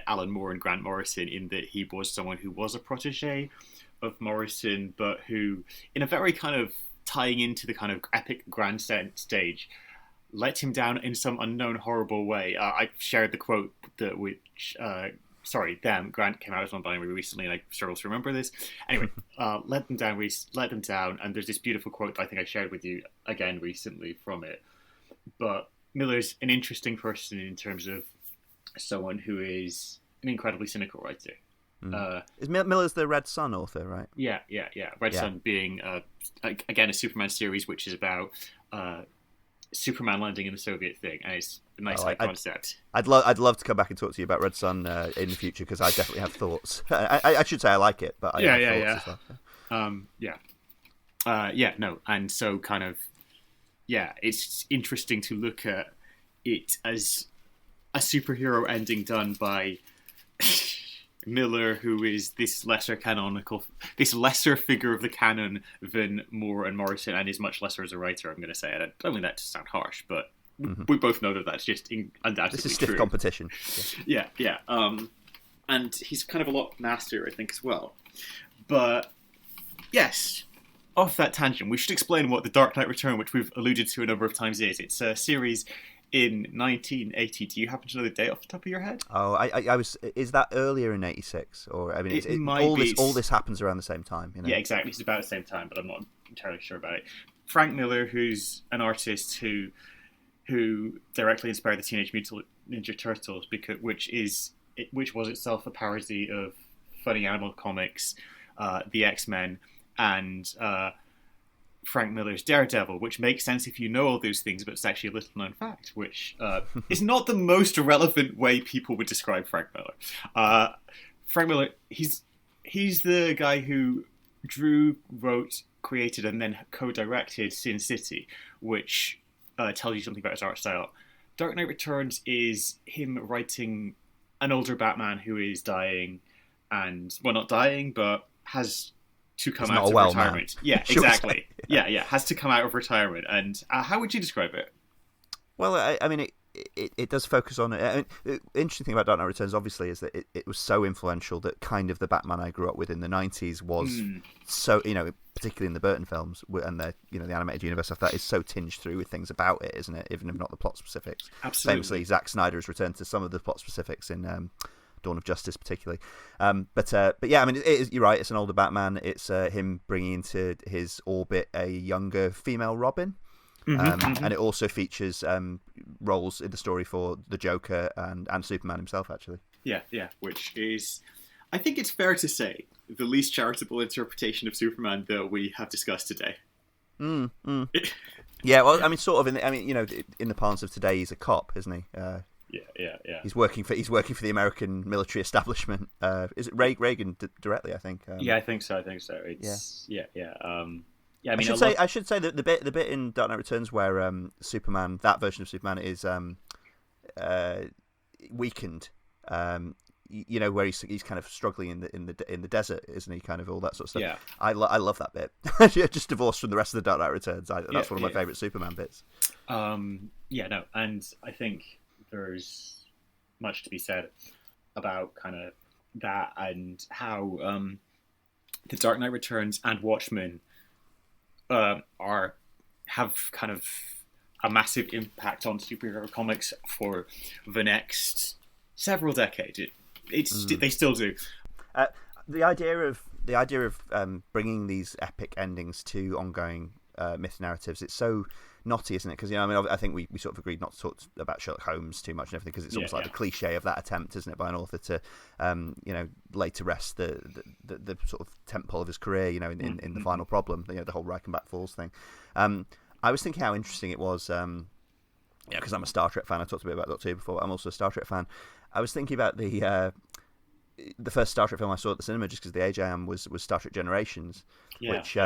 Alan Moore and Grant Morrison, in that he was someone who was a protege of Morrison, but who, in a very kind of tying into the kind of epic grand stage, let him down in some unknown horrible way. I shared the quote Grant came out as non-binary recently, and I struggle to remember this. Anyway, let them down, and there's this beautiful quote that I think I shared with you again recently from it. But Miller's an interesting person in terms of someone who is an incredibly cynical writer.
Is Miller's the Red Sun author, right?
Yeah. Red Sun being, again, a Superman series which is about Superman landing in the Soviet thing, and it's a nice concept.
I'd love to come back and talk to you about Red Sun in the future, because I definitely have thoughts. I should say I like it, but I have thoughts as well.
And so kind of, it's interesting to look at it as a superhero ending done by Miller, who is this lesser figure of the canon than Moore and Morrison, and is much lesser as a writer, I'm going to say. I don't mean that to sound harsh, but we both know that that's just undoubtedly
this is stiff
true.
competition.
Yeah. And he's kind of a lot nastier, I think, as well. But yes, off that tangent, we should explain what The Dark Knight Return, which we've alluded to a number of times, is. It's a series in 1980. Do you happen to know the date off the top of your head?
Oh, I was. Is that earlier in 86? Or I mean, all this happens around the same time. You know?
Yeah, exactly. It's about the same time, but I'm not entirely sure about it. Frank Miller, who's an artist who directly inspired the Teenage Mutant Ninja Turtles, which was itself a parody of Funny Animal Comics, the X-Men, and Frank Miller's Daredevil, which makes sense if you know all those things, but it's actually a little known fact, which is not the most relevant way people would describe Frank Miller. Frank Miller, he's the guy who drew, wrote, created, and then co-directed Sin City, which tells you something about his art style. Dark Knight Returns is him writing an older Batman who is dying, and, well, not dying, but has to come out of retirement. Man. Yeah, exactly. Yeah, has to come out of retirement. And how would you describe it?
Well, I mean, it does focus on it. I mean, the interesting thing about Dark Knight Returns, obviously, is that it was so influential that kind of the Batman I grew up with in the 90s was so, particularly in the Burton films and the animated universe stuff, that is so tinged through with things about it, isn't it? Even if not the plot specifics.
Absolutely.
Famously, Zack Snyder has returned to some of the plot specifics in Dawn of Justice, particularly. But yeah, I mean, you're right. It's an older Batman. It's him bringing into his orbit a younger female Robin. And it also features roles in the story for the Joker and Superman himself, actually. Yeah,
which is, I think it's fair to say, the least charitable interpretation of Superman that we have discussed today.
Yeah, well, I mean, sort of. In the parlance of today, he's a cop, isn't he?
Yeah.
He's working for the American military establishment. Is it Reagan directly? I think.
Yeah, I think so. It's yeah. Yeah, I mean,
I should say that the bit in Dark Knight Returns where Superman, that version of Superman, is weakened. Where he's kind of struggling in the desert, isn't he? Kind of all that sort of stuff.
Yeah.
I love that bit. Just divorced from the rest of the Dark Knight Returns. That's one of my favourite Superman bits.
And I think there's much to be said about kind of that and how the Dark Knight Returns and Watchmen have kind of a massive impact on superhero comics for the next several decades. They still do.
The idea of bringing these epic endings to ongoing myth narratives, it's so knotty, isn't it? Because I think we sort of agreed not to talk about Sherlock Holmes too much and everything, because it's almost like the cliche of that attempt, isn't it, by an author to lay to rest the sort of tentpole of his career, in the final problem, the whole Reichenbach Falls thing. I was thinking how interesting it was, because I'm a Star Trek fan. I talked a bit about Doctor Who before, but I'm also a Star Trek fan. I was thinking about the first Star Trek film I saw at the cinema, just because the age I am, was Star Trek Generations, which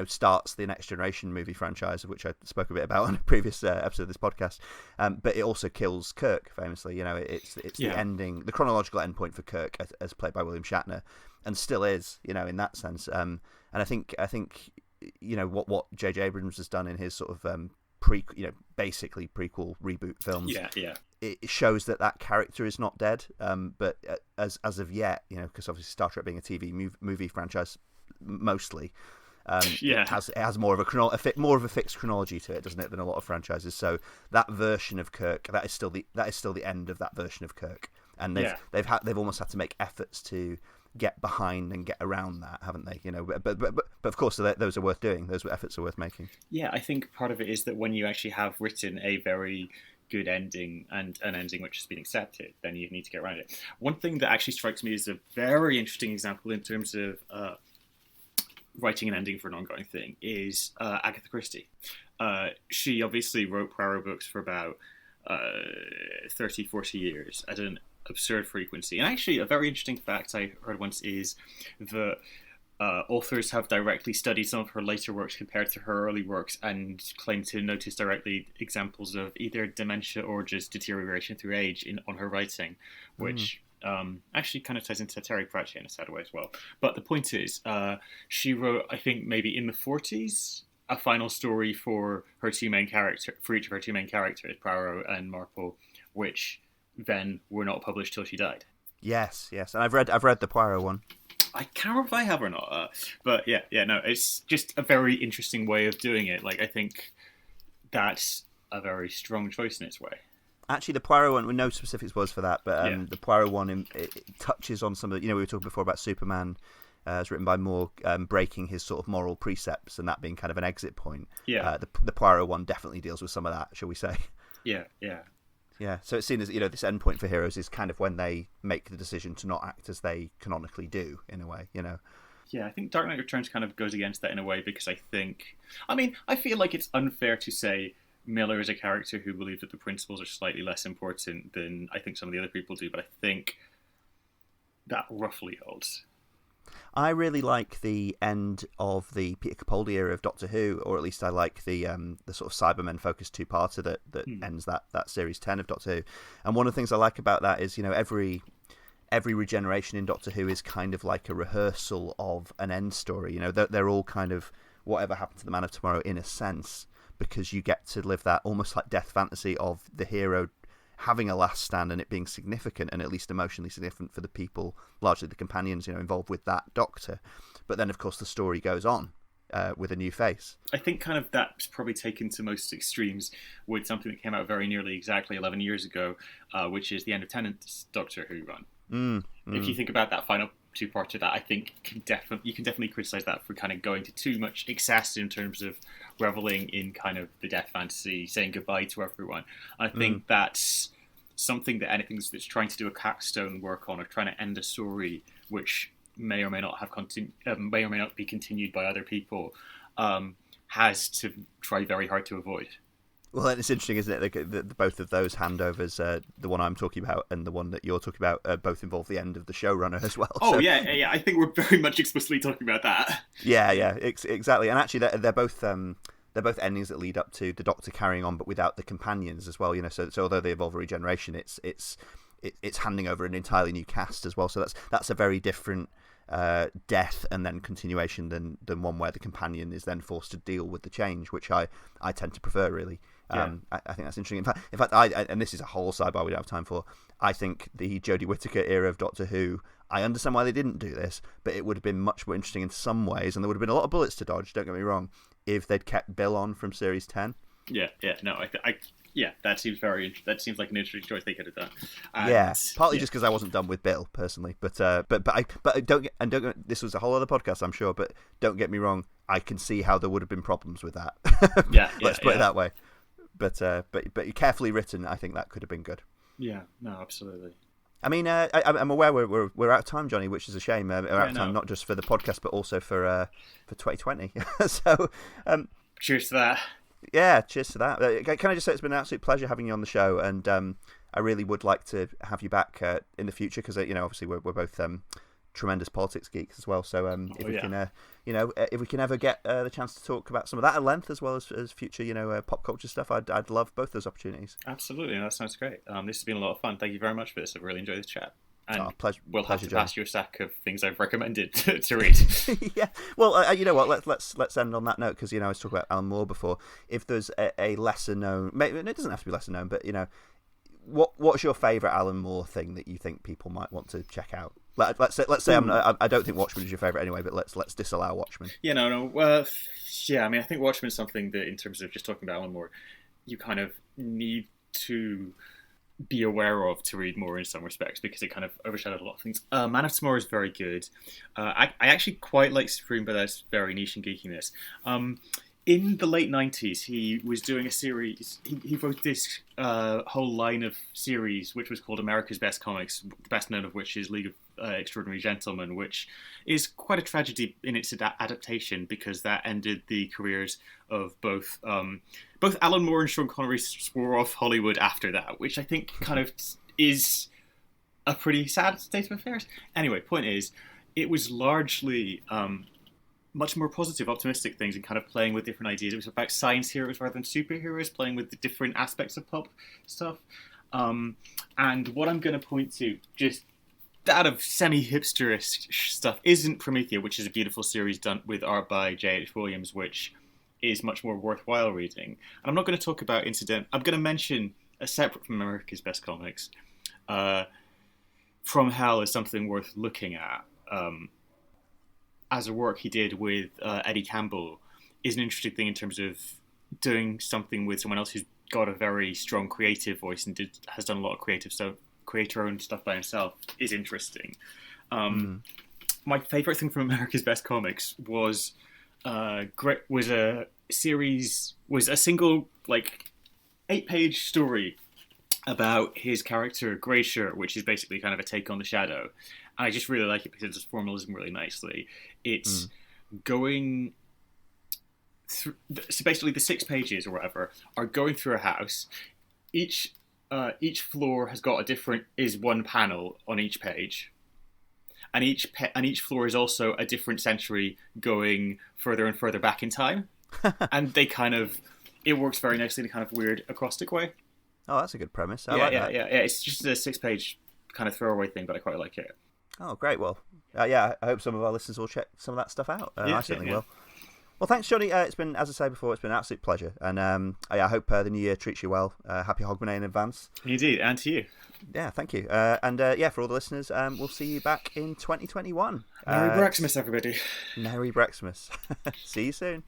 starts the Next Generation movie franchise, of which I spoke a bit about on a previous episode of this podcast. But it also kills Kirk famously. It's the ending, the chronological endpoint for Kirk, as played by William Shatner, and still is, in that sense. And I think what J.J. Abrams has done in his sort of basically prequel reboot films. It shows that character is not dead, but as of yet, because obviously Star Trek being a TV movie franchise mostly, it has more of a fixed chronology to it, doesn't it, than a lot of franchises. So that version of Kirk, that is still the end of that version of Kirk, and they've almost had to make efforts to get behind and get around that, haven't they? But of course those are worth doing. Those efforts are worth making.
Yeah, I think part of it is that when you actually have written a very good ending and an ending which has been accepted, then you need to get around it. One thing that actually strikes me as a very interesting example in terms of writing an ending for an ongoing thing is Agatha Christie. She obviously wrote Poirot books for about 30, 40 years at an absurd frequency. And actually, a very interesting fact I heard once is that authors have directly studied some of her later works compared to her early works and claim to notice directly examples of either dementia or just deterioration through age on her writing, which actually kind of ties into Terry Pratchett in a sad way as well. But the point is, she wrote, I think maybe in the 40s, a final story for each of her two main characters, Poirot and Marple, which then were not published till she died.
Yes, and I've read the Poirot one.
I can't remember if I have or not, but no, it's just a very interesting way of doing it. Like, I think that's a very strong choice in its way.
Actually, the Poirot one, no specifics was for that, but the Poirot one, it touches on some of the, we were talking before about Superman, as written by Moore, breaking his sort of moral precepts and that being kind of an exit point. The Poirot one definitely deals with some of that, shall we say? Yeah, so it's seen as, this endpoint for heroes is kind of when they make the decision to not act as they canonically do, in a way,
Yeah, I think Dark Knight Returns kind of goes against that in a way, because I feel like it's unfair to say Miller is a character who believes that the principles are slightly less important than I think some of the other people do, but I think that roughly holds.
I really like the end of the Peter Capaldi era of Doctor Who, or at least I like the sort of Cybermen focused two-parter that ends that series 10 of Doctor Who. And one of the things I like about that is, every regeneration in Doctor Who is kind of like a rehearsal of an end story. They're all kind of whatever happened to the Man of Tomorrow in a sense, because you get to live that almost like death fantasy of the hero having a last stand and it being significant and at least emotionally significant for the people, largely the companions, involved with that Doctor. But then, of course, the story goes on with a new face.
I think kind of that's probably taken to most extremes with something that came out very nearly exactly 11 years ago, which is the end of Tennant's Doctor Who run. If you think about that final two-part of that, I think you can definitely criticize that for kind of going to too much excess in terms of reveling in kind of the death fantasy, saying goodbye to everyone. I think that's something that anything that's trying to do a capstone work on, or trying to end a story which may or may not be continued by other people, has to try very hard to avoid.
Well, it's interesting, isn't it? The both of those handovers, the one I'm talking about and the one that you're talking about, both involve the end of the showrunner as well.
Oh, so, yeah. I think we're very much explicitly talking about that.
Yeah, exactly. And actually, they're both endings that lead up to the Doctor carrying on, but without the companions as well. So although they involve a regeneration, it's handing over an entirely new cast as well. So that's a very different death and then continuation than one where the companion is then forced to deal with the change, which I tend to prefer, really. I think that's interesting. In fact, and this is a whole sidebar we don't have time for, I think the Jodie Whittaker era of Doctor Who, I understand why they didn't do this, but it would have been much more interesting in some ways, and there would have been a lot of bullets to dodge, don't get me wrong, if they'd kept Bill on from Series 10. That seems like an interesting choice they could have done. Partly just because I wasn't done with Bill personally, but this was a whole other podcast, I'm sure. But don't get me wrong, I can see how there would have been problems with that. Let's put it that way. But carefully written, I think that could have been good.
Yeah, no, absolutely.
I mean, I'm aware we're out of time, Johnny, which is a shame. We're out of time not just for the podcast, but also for 2020. So,
cheers to that.
Yeah, cheers to that. Can I just say it's been an absolute pleasure having you on the show, and I really would like to have you back in the future because obviously we're both tremendous politics geeks as well. So if we can ever get the chance to talk about some of that at length as well as future pop culture stuff, I'd love both those opportunities.
Absolutely, that sounds great. This has been a lot of fun. Thank you very much for this. I've really enjoyed this chat. And we'll have to pass you a stack of things I've recommended to read.
Yeah. Well, you know what? Let's end on that note because I was talking about Alan Moore before. If there's a lesser known, maybe it doesn't have to be lesser known, but what's your favourite Alan Moore thing that you think people might want to check out? Let's say I don't think Watchmen is your favourite anyway, but let's disallow Watchmen.
Yeah, no. I think Watchmen is something that, in terms of just talking about Alan Moore, you kind of need to be aware of to read more in some respects because it kind of overshadowed a lot of things. Man of Tomorrow is very good. I actually quite like Supreme, but that's very niche and geekiness. In the late 90s, he was doing a series. He wrote this whole line of series, which was called America's Best Comics, the best known of which is League of Extraordinary Gentlemen, which is quite a tragedy in its adaptation because that ended the careers of both Alan Moore and Sean Connery swore off Hollywood after that, which I think kind of is a pretty sad state of affairs. Anyway, point is, it was largely much more positive, optimistic things and kind of playing with different ideas. It was about science heroes rather than superheroes, playing with the different aspects of pop stuff. And what I'm going to point to, just out of semi-hipsterish stuff, isn't Promethea, which is a beautiful series done with art by J.H. Williams, which is much more worthwhile reading. And I'm not going to talk about I'm going to mention, separate from America's Best Comics, From Hell is something worth looking at. As a work he did with Eddie Campbell is an interesting thing in terms of doing something with someone else who's got a very strong creative voice and has done a lot of creative stuff, creator-owned stuff by himself, is interesting. My favourite thing from America's Best Comics was a single 8-page story about his character Greyshirt, which is basically kind of a take on the Shadow. And I just really like it because it does formalism really nicely. It's going through. So basically, the 6 pages or whatever are going through a house. Each floor has got is one panel on each page, and each floor is also a different century going further and further back in time, and it works very nicely in a kind of weird acrostic way.
Oh, that's a good premise. I like that.
Yeah. It's just a 6-page kind of throwaway thing, but I quite like it.
Oh, great. Well, I hope some of our listeners will check some of that stuff out. I certainly will. Well, thanks, Jonny. It's been, as I say before, it's been an absolute pleasure. And I hope the new year treats you well. Happy Hogmanay in advance.
Indeed, and to you.
Yeah, thank you. For all the listeners, we'll see you back in 2021.
Merry Brexmas, everybody.
Merry Brexmas. See you soon.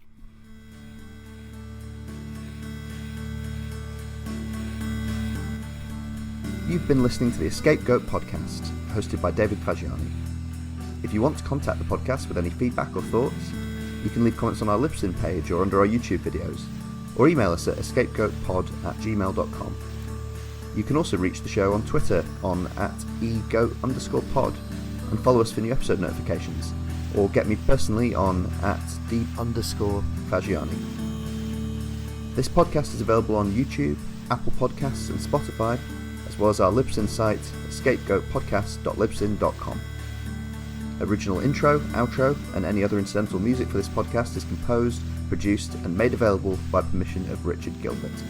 You've been listening to the EscapeGoat podcast, hosted by David Fagiani. If you want to contact the podcast with any feedback or thoughts, you can leave comments on our Libsyn page or under our YouTube videos, or email us at escapegoatpod@gmail.com. You can also reach the show on Twitter on @egoat_pod and follow us for new episode notifications, or get me personally on @d_Fagiani. This podcast is available on YouTube, Apple Podcasts and Spotify, as well as our Libsyn site, escapegoatpodcast.libsyn.com. Original intro, outro, and any other incidental music for this podcast is composed, produced, and made available by permission of Richard Gilbert.